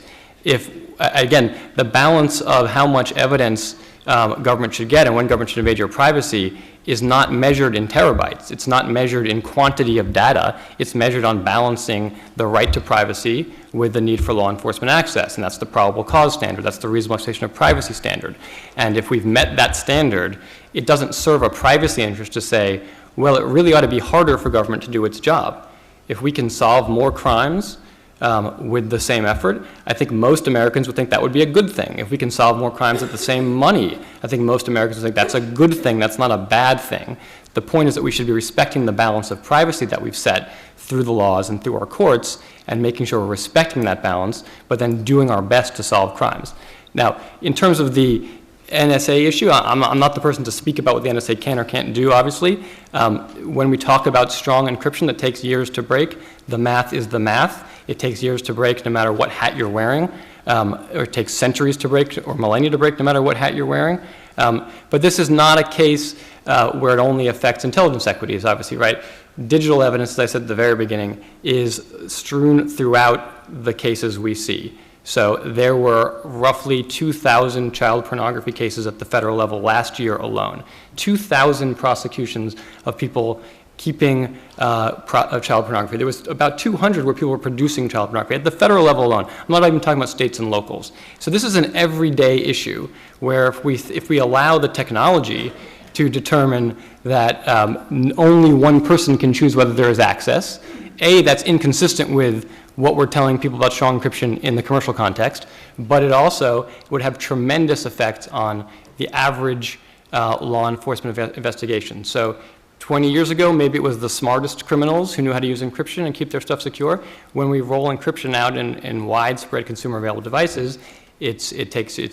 Again, the balance of how much evidence government should get and when government should invade your privacy is not measured in terabytes. It's not measured in quantity of data. It's measured on balancing the right to privacy with the need for law enforcement access. And that's the probable cause standard. That's the reasonable expectation of privacy standard. And if we've met that standard, it doesn't serve a privacy interest to say, well, it really ought to be harder for government to do its job. If we can solve more crimes with the same effort, I think most Americans would think that would be a good thing. If we can solve more crimes with the same money, I think most Americans would think that's a good thing, that's not a bad thing. The point is that we should be respecting the balance of privacy that we've set through the laws and through our courts and making sure we're respecting that balance, but then doing our best to solve crimes. Now, in terms of the NSA issue, I'm not the person to speak about what the NSA can or can't do, obviously. When we talk about strong encryption that takes years to break, the math is the math. It takes years to break no matter what hat you're wearing, or it takes centuries to break or millennia to break no matter what hat you're wearing. But this is not a case where it only affects intelligence equities, obviously, right? Digital evidence, as I said at the very beginning, is strewn throughout the cases we see. So there were roughly 2,000 child pornography cases at the federal level last year alone. 2,000 prosecutions of people keeping child pornography. There was about 200 where people were producing child pornography at the federal level alone. I'm not even talking about states and locals. So this is an everyday issue where if we allow the technology to determine that only one person can choose whether there is access, that's inconsistent with what we're telling people about strong encryption in the commercial context, but it also would have tremendous effects on the average law enforcement investigation. So 20 years ago, maybe it was the smartest criminals who knew how to use encryption and keep their stuff secure. When we roll encryption out in widespread consumer available devices, it's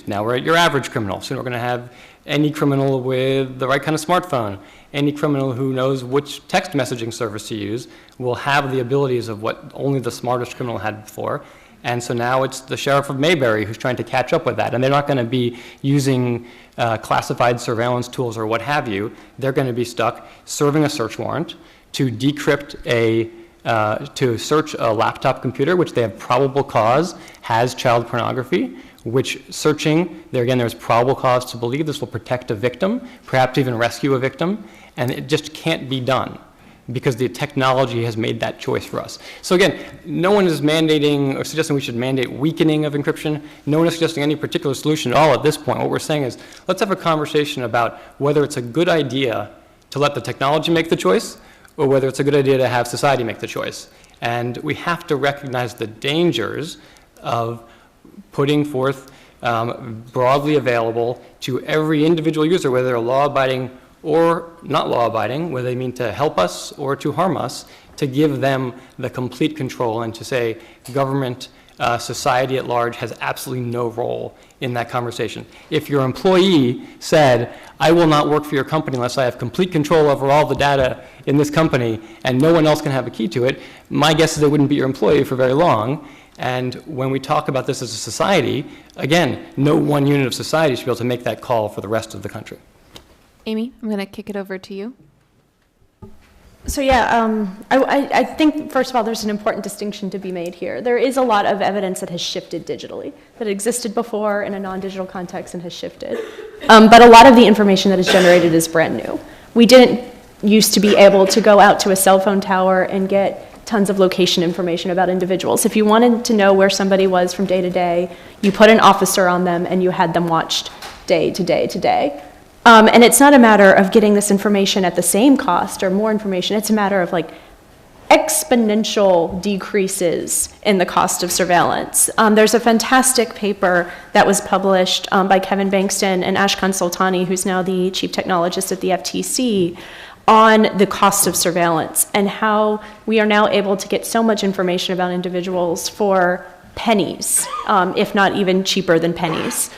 now we're at your average criminal. Soon we're going to have any criminal with the right kind of smartphone, any criminal who knows which text messaging service to use will have the abilities of what only the smartest criminal had before. And so now it's the sheriff of Mayberry who's trying to catch up with that. And they're not going to be using classified surveillance tools or what have you. They're going to be stuck serving a search warrant to decrypt to search a laptop computer, which they have probable cause has child pornography, which searching, there's probable cause to believe this will protect a victim, perhaps even rescue a victim, and it just can't be done because the technology has made that choice for us. So again, no one is mandating or suggesting we should mandate weakening of encryption. No one is suggesting any particular solution at all at this point. What we're saying is, let's have a conversation about whether it's a good idea to let the technology make the choice or whether it's a good idea to have society make the choice. And we have to recognize the dangers of putting forth broadly available to every individual user, whether they're law-abiding or not law-abiding, whether they mean to help us or to harm us, to give them the complete control and to say government, society at large has absolutely no role in that conversation. If your employee said, I will not work for your company unless I have complete control over all the data in this company and no one else can have a key to it, my guess is they wouldn't be your employee for very long. And when we talk about this as a society, again, no one unit of society should be able to make that call for the rest of the country. Amy, I'm going to kick it over to you. So yeah, I think, first of all, there's an important distinction to be made here. There is a lot of evidence that has shifted digitally, that existed before in a non-digital context and has shifted. But a lot of the information that is generated is brand new. We didn't used to be able to go out to a cell phone tower and get tons of location information about individuals. If you wanted to know where somebody was from day to day, you put an officer on them and you had them watched day to day to day. And it's not a matter of getting this information at the same cost or more information. It's a matter of like exponential decreases in the cost of surveillance. There's a fantastic paper that was published by Kevin Bankston and Ashkan Soltani, who's now the chief technologist at the FTC, on the cost of surveillance and how we are now able to get so much information about individuals for pennies, if not even cheaper than pennies.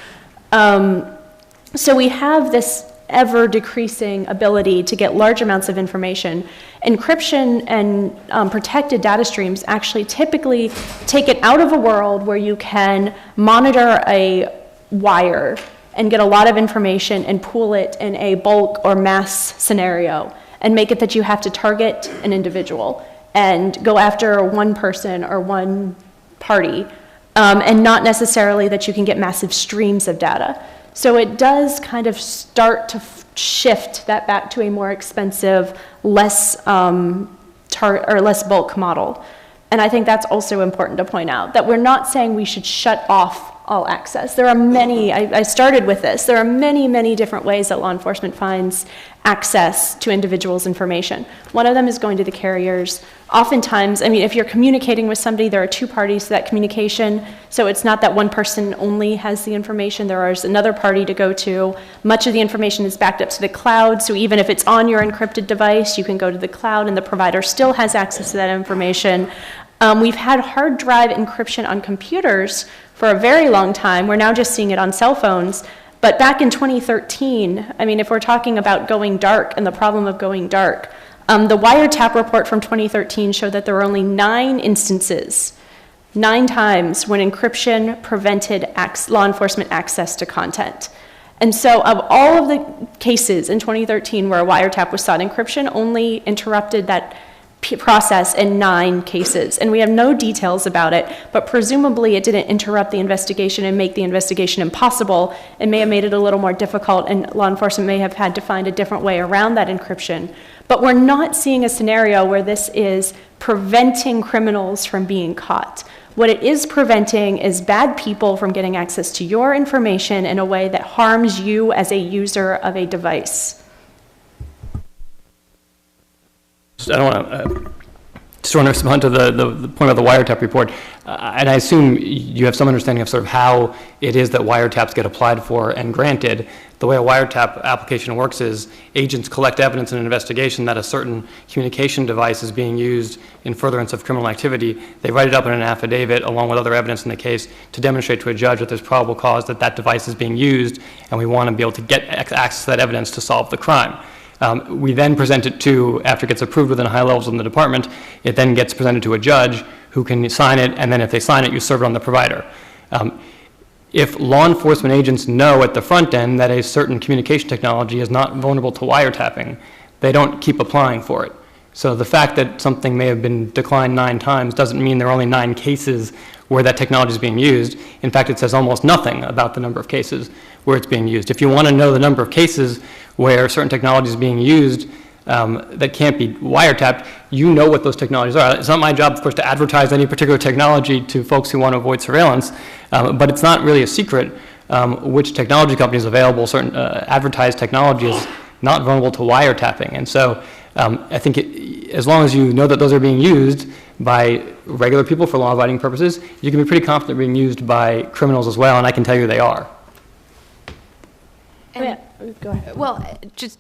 So we have this ever decreasing ability to get large amounts of information. Encryption and protected data streams actually typically take it out of a world where you can monitor a wire and get a lot of information and pool it in a bulk or mass scenario and make it that you have to target an individual and go after one person or one party, and not necessarily that you can get massive streams of data. So it does kind of start to shift that back to a more expensive, less bulk model. And I think that's also important to point out, that we're not saying we should shut off all access. There are many, I started with this, there are many, many different ways that law enforcement finds access to individuals' information. One of them is going to the carriers. Oftentimes, I mean, if you're communicating with somebody, there are two parties to that communication, so it's not that one person only has the information, there is another party to go to. Much of the information is backed up to the cloud, so even if it's on your encrypted device, you can go to the cloud and the provider still has access to that information. We've had hard drive encryption on computers for a very long time. We're now just seeing it on cell phones. But back in 2013, I mean, if we're talking about going dark and the problem of going dark, the wiretap report from 2013 showed that there were only 9 instances, 9 times when encryption prevented law enforcement access to content. And so of all of the cases in 2013 where a wiretap was sought, encryption only interrupted that process in 9 cases, and we have no details about it, but presumably it didn't interrupt the investigation and make the investigation impossible. It may have made it a little more difficult, and law enforcement may have had to find a different way around that encryption. But we're not seeing a scenario where this is preventing criminals from being caught. What it is preventing is bad people from getting access to your information in a way that harms you as a user of a device. I don't want to respond to the point of the wiretap report, and I assume you have some understanding of sort of how it is that wiretaps get applied for and granted. The way a wiretap application works is agents collect evidence in an investigation that a certain communication device is being used in furtherance of criminal activity. They write it up in an affidavit along with other evidence in the case to demonstrate to a judge that there's probable cause that that device is being used, and we want to be able to get access to that evidence to solve the crime. We then present it to, after it gets approved within high levels in the department, it then gets presented to a judge who can sign it, and then if they sign it, you serve it on the provider. If law enforcement agents know at the front end that a certain communication technology is not vulnerable to wiretapping, they don't keep applying for it. So the fact that something may have been declined 9 times doesn't mean there are only 9 cases where that technology is being used. In fact, it says almost nothing about the number of cases where it's being used. If you want to know the number of cases where certain technology is being used that can't be wiretapped, you know what those technologies are. It's not my job, of course, to advertise any particular technology to folks who want to avoid surveillance, but it's not really a secret which technology companies available, certain advertised technology is not vulnerable to wiretapping. And so I think as long as you know that those are being used by regular people for law-abiding purposes, you can be pretty confident they're being used by criminals as well, and I can tell you they are. And, Go ahead. well, just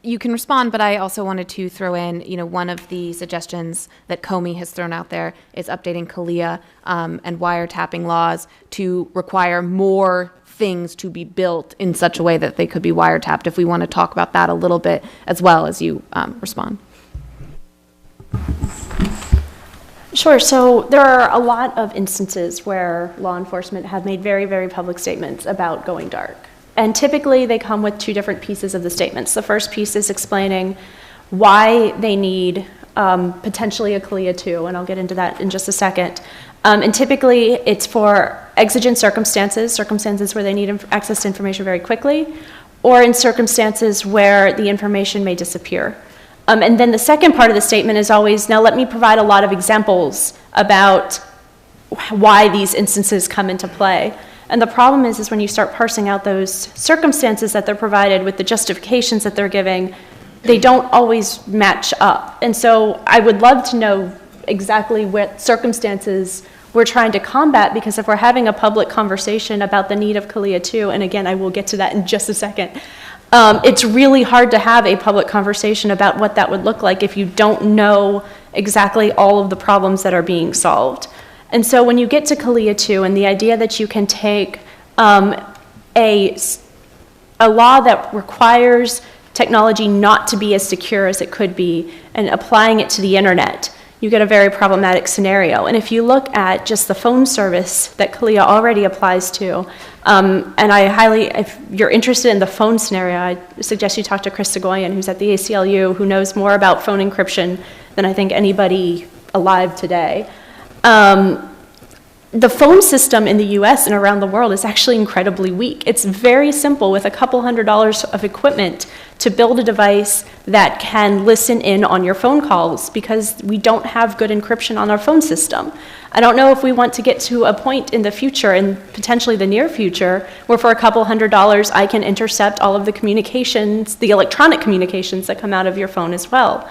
you can respond, but I also wanted to throw in, one of the suggestions that Comey has thrown out there is updating CALEA and wiretapping laws to require more things to be built in such a way that they could be wiretapped. If we want to talk about that a little bit as well as you respond. Sure. So there are a lot of instances where law enforcement have made very, very public statements about going dark. And typically they come with 2 different pieces of the statements. The first piece is explaining why they need potentially a CLIA 2, and I'll get into that in just a second. And typically, it's for exigent circumstances where they need access to information very quickly, or in circumstances where the information may disappear. And then the second part of the statement is always, now let me provide a lot of examples about why these instances come into play. And the problem is when you start parsing out those circumstances that they're provided with the justifications that they're giving, they don't always match up. And so I would love to know exactly what circumstances we're trying to combat, because if we're having a public conversation about the need of CLIA 2, and again, I will get to that in just a second, it's really hard to have a public conversation about what that would look like if you don't know exactly all of the problems that are being solved. And so when you get to CLIA 2 and the idea that you can take a law that requires technology not to be as secure as it could be and applying it to the internet, you get a very problematic scenario. And if you look at just the phone service that CLIA already applies to, and if you're interested in the phone scenario, I suggest you talk to Chris Segoyan, who's at the ACLU, who knows more about phone encryption than I think anybody alive today. The phone system in the US and around the world is actually incredibly weak. It's very simple with a couple $100s of equipment to build a device that can listen in on your phone calls, because we don't have good encryption on our phone system. I don't know if we want to get to a point in the future, and potentially the near future, where for a couple $100 I can intercept all of the communications, the electronic communications that come out of your phone as well.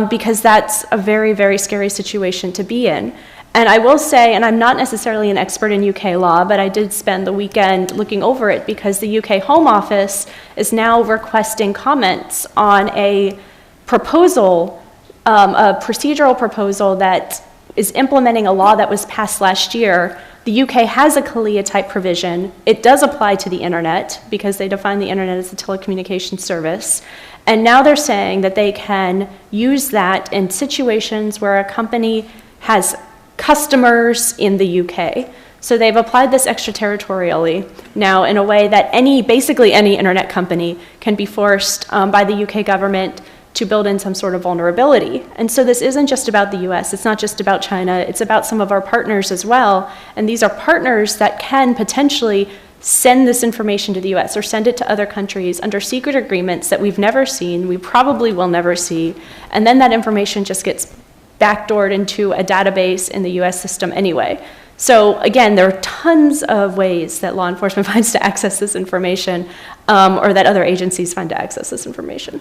Because that's a very, very scary situation to be in. And I will say, and I'm not necessarily an expert in UK law, but I did spend the weekend looking over it, because the UK Home Office is now requesting comments on a proposal, a procedural proposal that is implementing a law that was passed last year. The UK has a CLIA type provision. It does apply to the internet, because they define the internet as a telecommunications service. And now they're saying that they can use that in situations where a company has customers in the UK. So they've applied this extraterritorially now in a way that basically any internet company can be forced by the UK government to build in some sort of vulnerability. And so this isn't just about the US, it's not just about China, it's about some of our partners as well. And these are partners that can potentially send this information to the US or send it to other countries under secret agreements that we've never seen, we probably will never see, and then that information just gets backdoored into a database in the US system anyway. So again, there are tons of ways that law enforcement finds to access this information, or that other agencies find to access this information.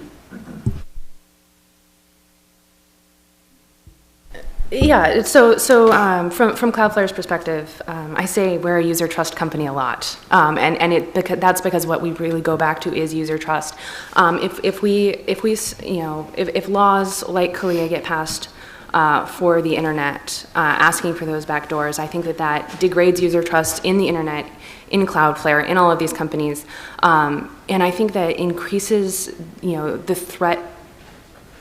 Yeah, so from Cloudflare's perspective, I say we're a user trust company a lot, that's because what we really go back to is user trust. If laws like CLIA get passed for the internet, asking for those backdoors, I think that degrades user trust in the internet, in Cloudflare, in all of these companies, and I think that increases the threat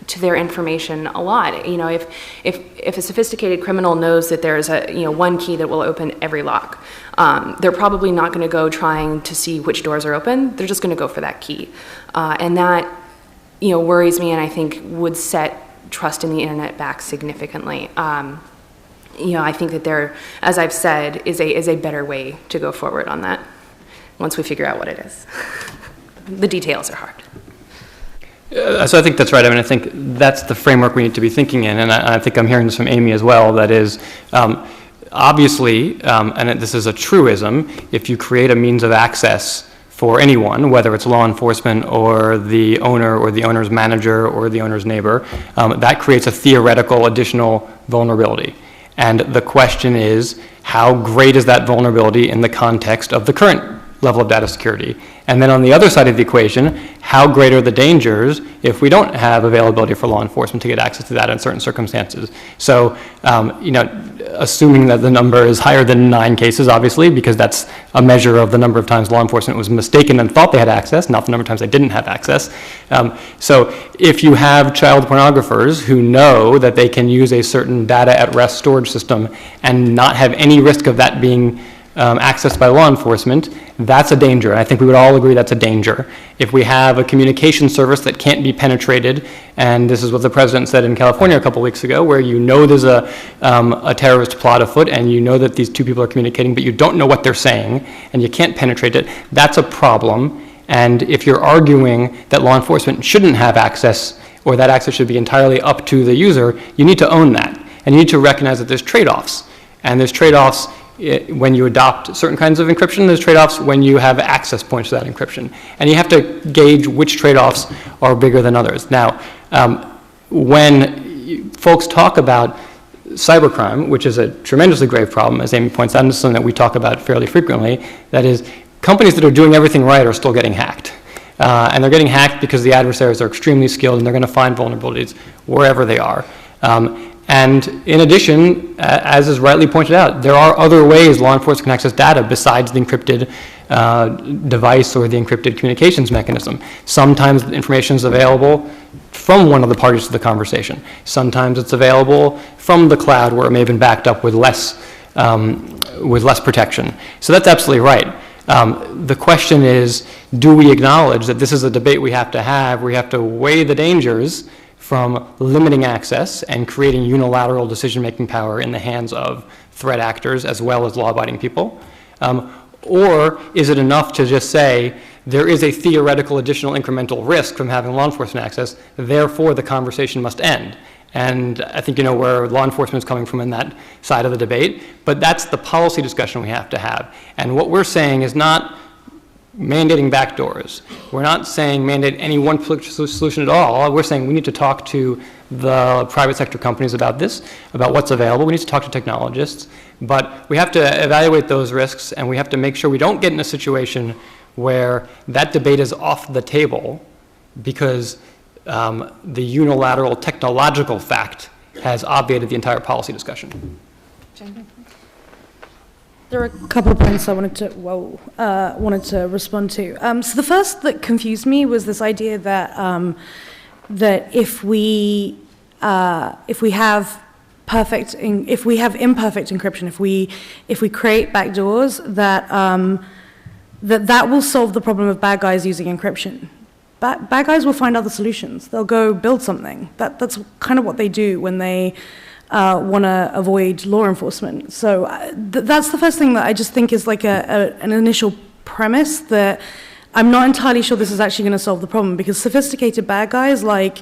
to their information a lot. If a sophisticated criminal knows that there's one key that will open every lock, they're probably not going to go trying to see which doors are open. They're just going to go for that key, and that worries me, and I think would set trust in the internet back significantly. I think that there, as I've said, is a better way to go forward on that once we figure out what it is. The details are hard. So I think that's right. I mean, I think that's the framework we need to be thinking in, and I think I'm hearing this from Amy as well, that is, obviously, and this is a truism, if you create a means of access for anyone, whether it's law enforcement or the owner or the owner's manager or the owner's neighbor, that creates a theoretical additional vulnerability. And the question is, how great is that vulnerability in the context of the current level of data security? And then on the other side of the equation, how great are the dangers if we don't have availability for law enforcement to get access to that in certain circumstances? So, assuming that the number is higher than 9 cases, obviously, because that's a measure of the number of times law enforcement was mistaken and thought they had access, not the number of times they didn't have access. So if you have child pornographers who know that they can use a certain data at rest storage system and not have any risk of that being accessed by law enforcement, that's a danger. And I think we would all agree that's a danger. If we have a communication service that can't be penetrated, and this is what the president said in California a couple weeks ago, where you know there's a terrorist plot afoot, and you know that these two people are communicating, but you don't know what they're saying, and you can't penetrate it, that's a problem. And if you're arguing that law enforcement shouldn't have access, or that access should be entirely up to the user, you need to own that. And you need to recognize that there's trade-offs. And there's trade-offs when you adopt certain kinds of encryption, there's trade-offs when you have access points to that encryption. And you have to gauge which trade-offs are bigger than others. Now, when folks talk about cybercrime, which is a tremendously grave problem, as Amy points out, and this is something that we talk about fairly frequently, that is, companies that are doing everything right are still getting hacked. And they're getting hacked because the adversaries are extremely skilled and they're going to find vulnerabilities wherever they are. And in addition, as is rightly pointed out, there are other ways law enforcement can access data besides the encrypted device or the encrypted communications mechanism. Sometimes the information is available from one of the parties to the conversation. Sometimes it's available from the cloud where it may have been backed up with less protection. So that's absolutely right. The question is, do we acknowledge that this is a debate we have to have, where we have to weigh the dangers from limiting access and creating unilateral decision-making power in the hands of threat actors as well as law-abiding people? Or is it enough to just say, there is a theoretical additional incremental risk from having law enforcement access, therefore the conversation must end? And I think you know where law enforcement is coming from in that side of the debate, but that's the policy discussion we have to have. And what we're saying is not mandating backdoors. We're not saying mandate any one solution at all. We're saying we need to talk to the private sector companies about this, about what's available. We need to talk to technologists, but we have to evaluate those risks, and we have to make sure we don't get in a situation where that debate is off the table because the unilateral technological fact has obviated the entire policy discussion. There are a couple of points I wanted to respond to. So the first that confused me was this idea that that if we have imperfect encryption, if we create backdoors, that will solve the problem of bad guys using encryption. Bad guys will find other solutions. They'll go build something. That's kind of what they do when they want to avoid law enforcement. So that's the first thing that I just think is like an initial premise that I'm not entirely sure this is actually going to solve the problem, because sophisticated bad guys like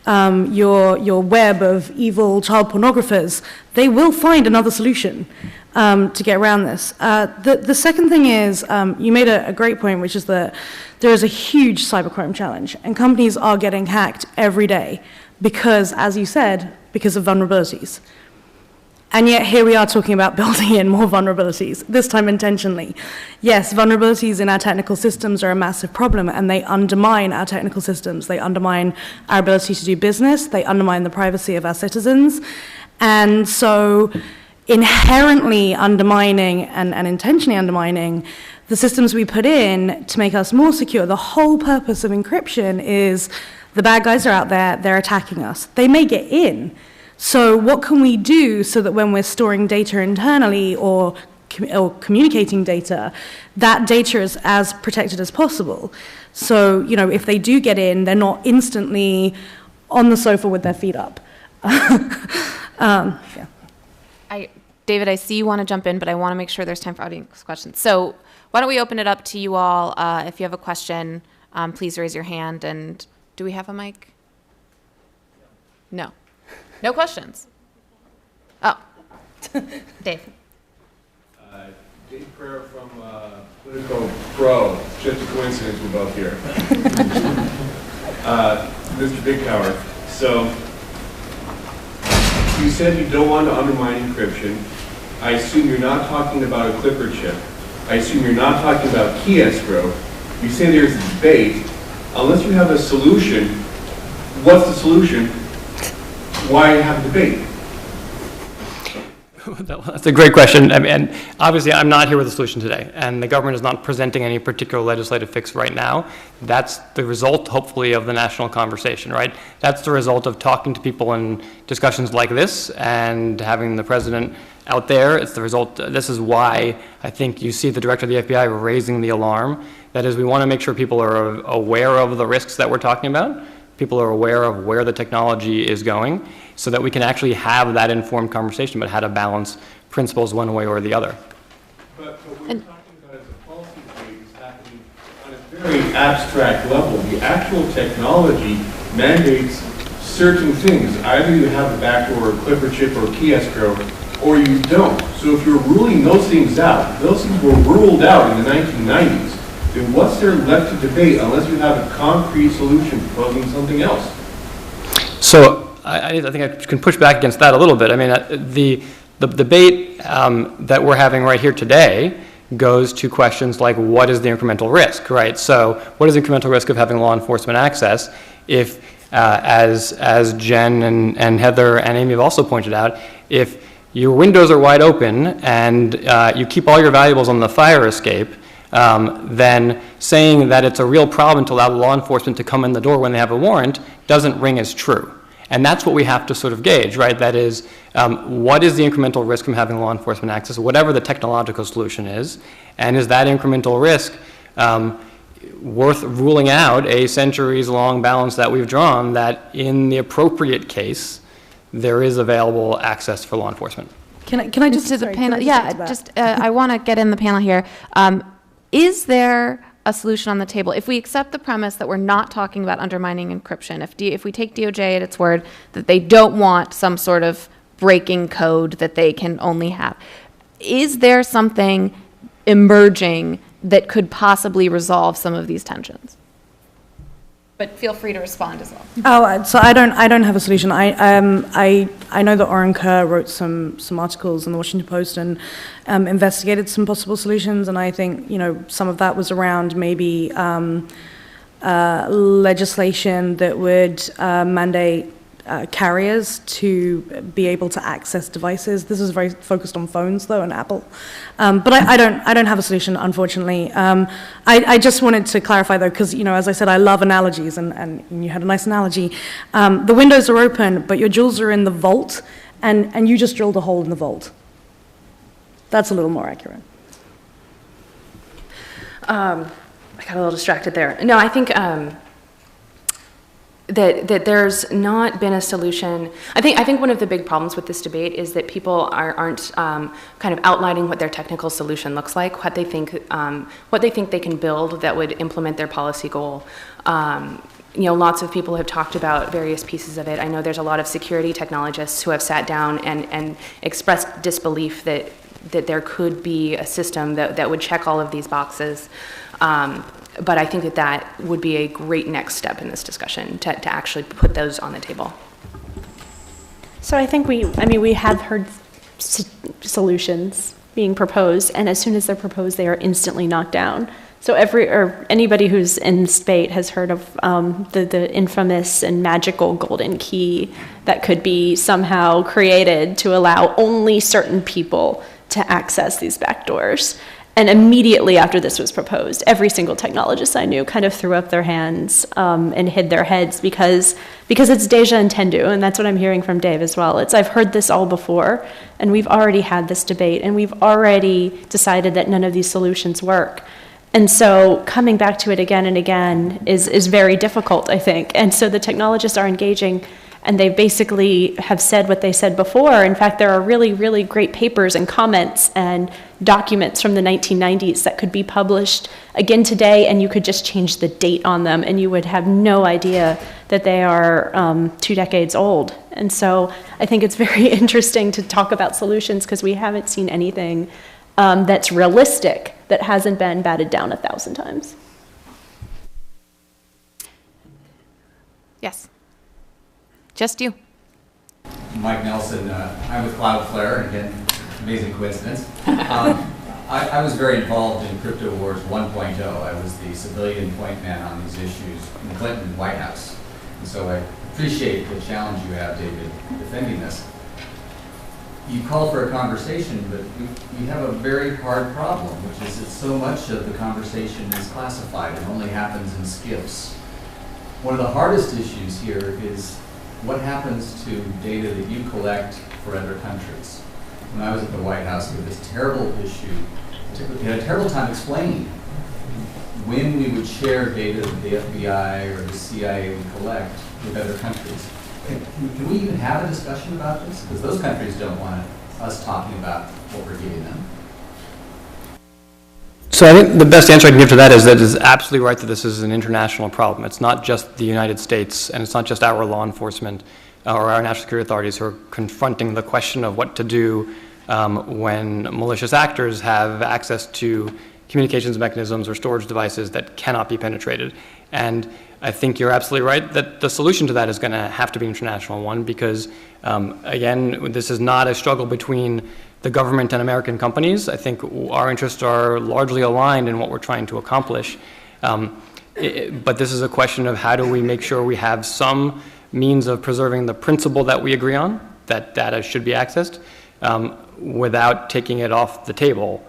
your web of evil child pornographers, they will find another solution to get around this. The second thing is, you made a great point, which is that there is a huge cybercrime challenge, and companies are getting hacked every day because, as you said, because of vulnerabilities. And yet here we are talking about building in more vulnerabilities, this time intentionally. Yes, vulnerabilities in our technical systems are a massive problem, and they undermine our technical systems. They undermine our ability to do business. They undermine the privacy of our citizens. And so inherently undermining and intentionally undermining the systems we put in to make us more secure. The whole purpose of encryption is the bad guys are out there, they're attacking us. They may get in. So what can we do so that when we're storing data internally or communicating data, that data is as protected as possible? So, you know, if they do get in, they're not instantly on the sofa with their feet up. Yeah. David, I see you want to jump in, but I want to make sure there's time for audience questions. So why don't we open it up to you all? If you have a question, please raise your hand. And do we have a mic? No. No questions? Oh. Dave. Dave Prayer from Politico Pro. Just a coincidence we're both here. Mr. Bigtower, so you said you don't want to undermine encryption. I assume you're not talking about a Clipper chip. I assume you're not talking about key escrow. You say there's a debate. Unless you have a solution, what's the solution? Why have a debate? That's a great question. I mean, and obviously, I'm not here with a solution today, and the government is not presenting any particular legislative fix right now. That's the result, hopefully, of the national conversation, right? That's the result of talking to people in discussions like this and having the president out there. It's the result. This is why I think you see the director of the FBI raising the alarm. That is, we want to make sure people are aware of the risks that we're talking about. People are aware of where the technology is going, so that we can actually have that informed conversation about how to balance principles one way or the other. But what we're talking about as a policy debate is happening on a very abstract level. The actual technology mandates certain things. Either you have a backdoor or clipper chip or key escrow, or you don't. So if you're ruling those things out, those things were ruled out in the 1990s, then what's there left to debate unless you have a concrete solution proposing something else? So I think I can push back against that a little bit. I mean, the debate that we're having right here today goes to questions like, what is the incremental risk, right? So what is the incremental risk of having law enforcement access if, as Jen and Heather and Amy have also pointed out, if your windows are wide open and you keep all your valuables on the fire escape, then saying that it's a real problem to allow law enforcement to come in the door when they have a warrant doesn't ring as true. And that's what we have to sort of gauge, right? That is, what is the incremental risk from having law enforcement access, whatever the technological solution is, and is that incremental risk worth ruling out a centuries-long balance that we've drawn that in the appropriate case, there is available access for law enforcement? Can I just to the sorry, panel? can I Yeah, just just I want to get in the panel here. Is there a solution on the table if we accept the premise that we're not talking about undermining encryption? If we take DOJ at its word that they don't want some sort of breaking code that they can only have, is there something emerging that could possibly resolve some of these tensions? But feel free to respond as well. Oh, so I don't have a solution. I know that Oren Kerr wrote some articles in the Washington Post and investigated some possible solutions, and I think some of that was around maybe legislation that would mandate carriers to be able to access devices. This is very focused on phones, though, and Apple. But I don't have a solution, unfortunately. I just wanted to clarify, though, because as I said, I love analogies, and you had a nice analogy. The windows are open, but your jewels are in the vault, and you just drilled a hole in the vault. That's a little more accurate. I got a little distracted there. No, I think that there's not been a solution. I think one of the big problems with this debate is that people aren't kind of outlining what their technical solution looks like, what they think they can build that would implement their policy goal. Lots of people have talked about various pieces of it. I know there's a lot of security technologists who have sat down and expressed disbelief that there could be a system that would check all of these boxes. But I think that would be a great next step in this discussion to actually put those on the table. So I think we have heard solutions being proposed, and as soon as they're proposed, they are instantly knocked down. So anybody who's in this debate has heard of the infamous and magical golden key that could be somehow created to allow only certain people to access these backdoors. And immediately after this was proposed, every single technologist I knew kind of threw up their hands and hid their heads because it's deja intendu, and that's what I'm hearing from Dave as well. I've heard this all before, and we've already had this debate, and we've already decided that none of these solutions work. And so coming back to it again and again is very difficult, I think. And so the technologists are engaging, and they basically have said what they said before. In fact, there are really, really great papers and comments and documents from the 1990s that could be published again today, and you could just change the date on them, and you would have no idea that they are 2 decades old. And so I think it's very interesting to talk about solutions because we haven't seen anything that's realistic that hasn't been batted down 1,000 times. Yes. Just you. Mike Nelson, I'm with Cloudflare, again, amazing coincidence. I was very involved in Crypto Wars 1.0. I was the civilian point man on these issues in the Clinton White House. And so I appreciate the challenge you have, David, defending this. you call for a conversation, but we have a very hard problem, which is that so much of the conversation is classified and only happens in skips. One of the hardest issues here is what happens to data that you collect for other countries. When I was at the White House, we had this terrible issue. We had a terrible time explaining when we would share data that the FBI or the CIA would collect with other countries. Can we even have a discussion about this? Because those countries don't want us talking about what we're giving them. So I think the best answer I can give to that is it's absolutely right that this is an international problem. It's not just the United States, and it's not just our law enforcement or our national security authorities who are confronting the question of what to do when malicious actors have access to communications mechanisms or storage devices that cannot be penetrated. And I think you're absolutely right that the solution to that is going to have to be an international one because, again, this is not a struggle between the government and American companies. I think our interests are largely aligned in what we're trying to accomplish. But this is a question of how do we make sure we have some means of preserving the principle that we agree on, that data should be accessed, without taking it off the table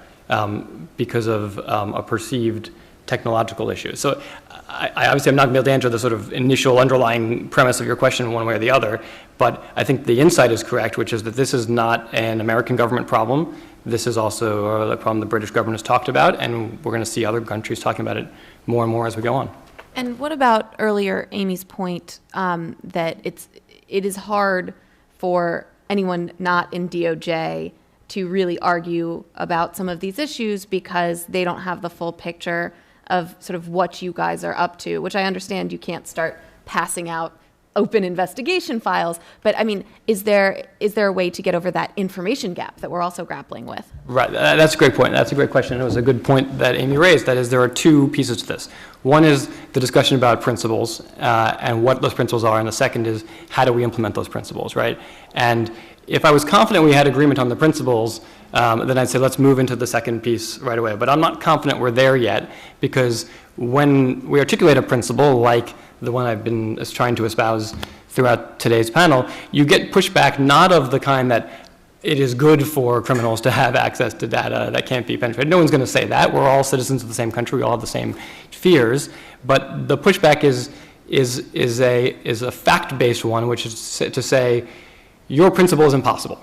because of a perceived technological issue. So I obviously I'm not going to be able to answer the sort of initial underlying premise of your question one way or the other, but I think the insight is correct, which is that this is not an American government problem. This is also a problem the British government has talked about, and we're going to see other countries talking about it more and more as we go on. And what about earlier Amy's point that it is hard for anyone not in DOJ to really argue about some of these issues because they don't have the full picture of sort of what you guys are up to, which I understand you can't start passing out open investigation files, but I mean, is there a way to get over that information gap that we're also grappling with? Right, that's a great point. That's a great question. It was a good point that Amy raised. That is, there are two pieces to this. One is the discussion about principles and what those principles are, and the second is how do we implement those principles, right? And if I was confident we had agreement on the principles, then I'd say let's move into the second piece right away. But I'm not confident we're there yet because when we articulate a principle like the one I've been trying to espouse throughout today's panel, you get pushback not of the kind that it is good for criminals to have access to data that can't be penetrated. No one's going to say that. We're all citizens of the same country. We all have the same fears. But the pushback is a fact-based one, which is to say your principle is impossible.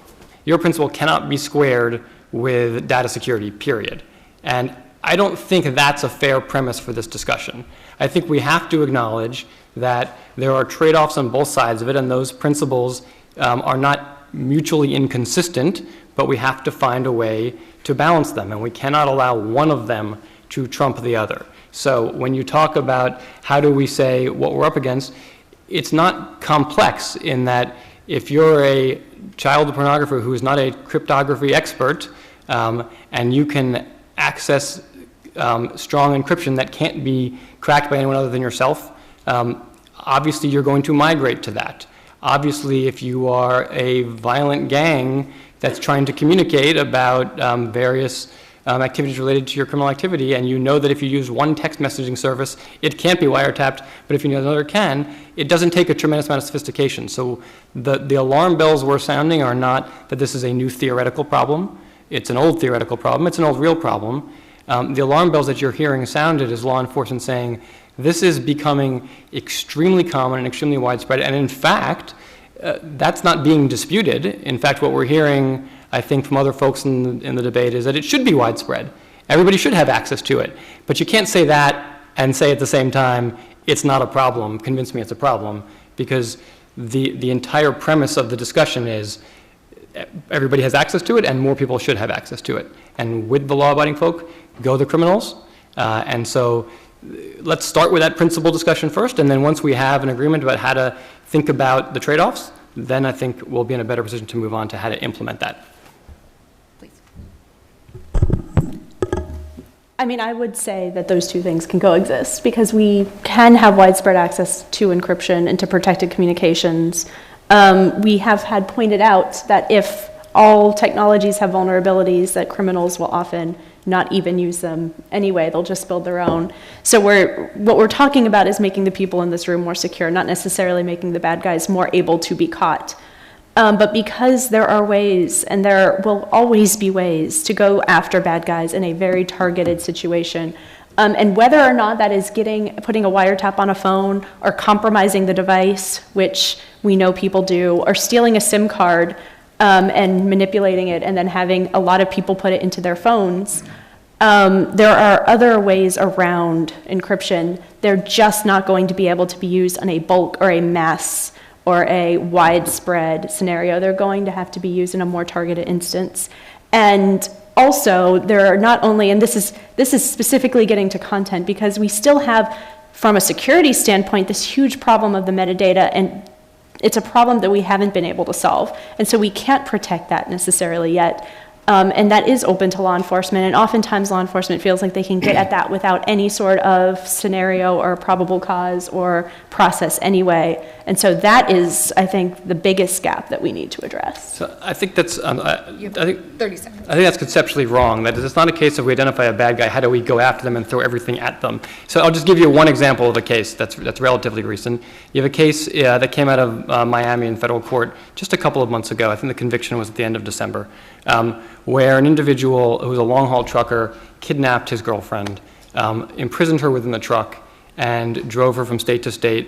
Your principle cannot be squared with data security, period. And I don't think that's a fair premise for this discussion. I think we have to acknowledge that there are trade-offs on both sides of it, and those principles are not mutually inconsistent, but we have to find a way to balance them, and we cannot allow one of them to trump the other. So when you talk about how do we say what we're up against, it's not complex in that if you're a child pornographer who is not a cryptography expert and you can access strong encryption that can't be cracked by anyone other than yourself, obviously you're going to migrate to that. Obviously, if you are a violent gang that's trying to communicate about various activities related to your criminal activity, and you know that if you use one text messaging service, it can't be wiretapped, but if you know another can, it doesn't take a tremendous amount of sophistication. So the alarm bells we're sounding are not that this is a new theoretical problem. It's an old theoretical problem. It's an old real problem. The alarm bells that you're hearing sounded is law enforcement saying, this is becoming extremely common and extremely widespread, and in fact, that's not being disputed. In fact, what we're hearing, I think, from other folks in the debate is that it should be widespread. Everybody should have access to it. But you can't say that and say at the same time, it's not a problem, convince me it's a problem, because the entire premise of the discussion is everybody has access to it and more people should have access to it. And with the law-abiding folk, go the criminals. And so let's start with that principle discussion first, and then once we have an agreement about how to think about the trade-offs, then I think we'll be in a better position to move on to how to implement that. Please. I mean, I would say that those two things can coexist because we can have widespread access to encryption and to protected communications. We have had pointed out that if all technologies have vulnerabilities, that criminals will often not even use them anyway. They'll just build their own. So what we're talking about is making the people in this room more secure, not necessarily making the bad guys more able to be caught. But because there are ways, and there will always be ways, to go after bad guys in a very targeted situation, and whether or not that is putting a wiretap on a phone, or compromising the device, which we know people do, or stealing a SIM card and manipulating it, and then having a lot of people put it into their phones, there are other ways around encryption. They're just not going to be able to be used on a bulk or a mass or a widespread scenario. They're going to have to be used in a more targeted instance. And also, there are not only, and this is specifically getting to content, because we still have, from a security standpoint, this huge problem of the metadata, and it's a problem that we haven't been able to solve. And so we can't protect that necessarily yet. And that is open to law enforcement, and oftentimes law enforcement feels like they can get at that without any sort of scenario or probable cause or process anyway. And so that is, I think, the biggest gap that we need to address. So I think that's, You have 30 seconds. I think that's conceptually wrong. That it's not a case of we identify a bad guy, how do we go after them and throw everything at them? So I'll just give you one example of a case that's relatively recent. You have a case that came out of Miami in federal court just a couple of months ago. I think the conviction was at the end of December, where an individual who was a long-haul trucker kidnapped his girlfriend, imprisoned her within the truck, and drove her from state to state,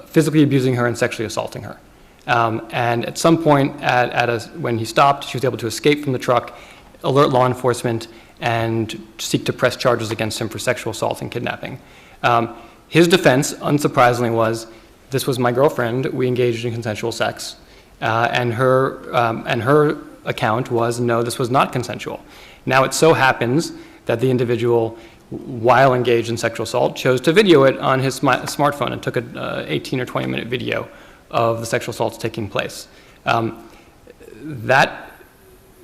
physically abusing her and sexually assaulting her. And at some point, when he stopped, she was able to escape from the truck, alert law enforcement, and seek to press charges against him for sexual assault and kidnapping. His defense, unsurprisingly, was, this was my girlfriend, we engaged in consensual sex, and her account was, no, this was not consensual. Now it so happens that the individual, while engaged in sexual assault, chose to video it on his smartphone and took an 18 or 20-minute video of the sexual assaults taking place. Law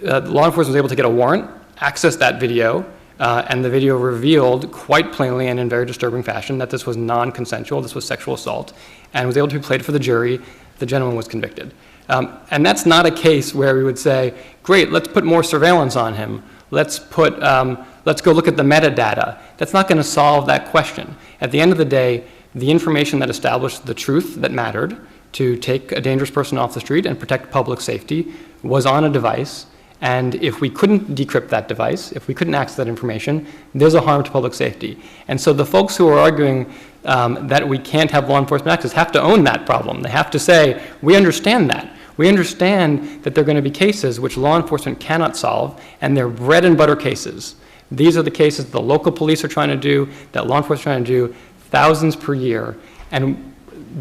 enforcement was able to get a warrant, access that video, and the video revealed quite plainly and in very disturbing fashion that this was non-consensual, this was sexual assault, and was able to be played for the jury. The gentleman was convicted. And that's not a case where we would say, great, let's put more surveillance on him. Let's go look at the metadata. That's not going to solve that question. At the end of the day, the information that established the truth that mattered to take a dangerous person off the street and protect public safety was on a device. And if we couldn't decrypt that device, if we couldn't access that information, there's a harm to public safety. And so the folks who are arguing that we can't have law enforcement access have to own that problem. They have to say, we understand that. We understand that there are going to be cases which law enforcement cannot solve, and they're bread and butter cases. These are the cases the local police are trying to do, that law enforcement are trying to do, thousands per year. And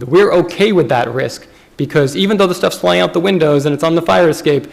we're okay with that risk, because even though the stuff's flying out the windows and it's on the fire escape,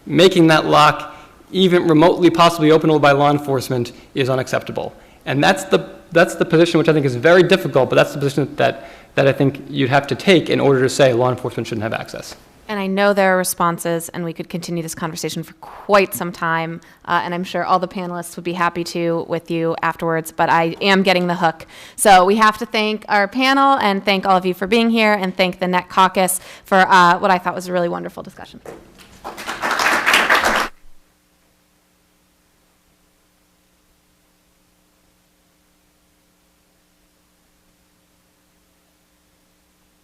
making that lock even remotely possibly openable by law enforcement is unacceptable. And that's the position which I think is very difficult, but that's the position that I think you'd have to take in order to say law enforcement shouldn't have access. And I know there are responses, and we could continue this conversation for quite some time, and I'm sure all the panelists would be happy to with you afterwards, but I am getting the hook. So we have to thank our panel and thank all of you for being here, and thank the Net Caucus for what I thought was a really wonderful discussion.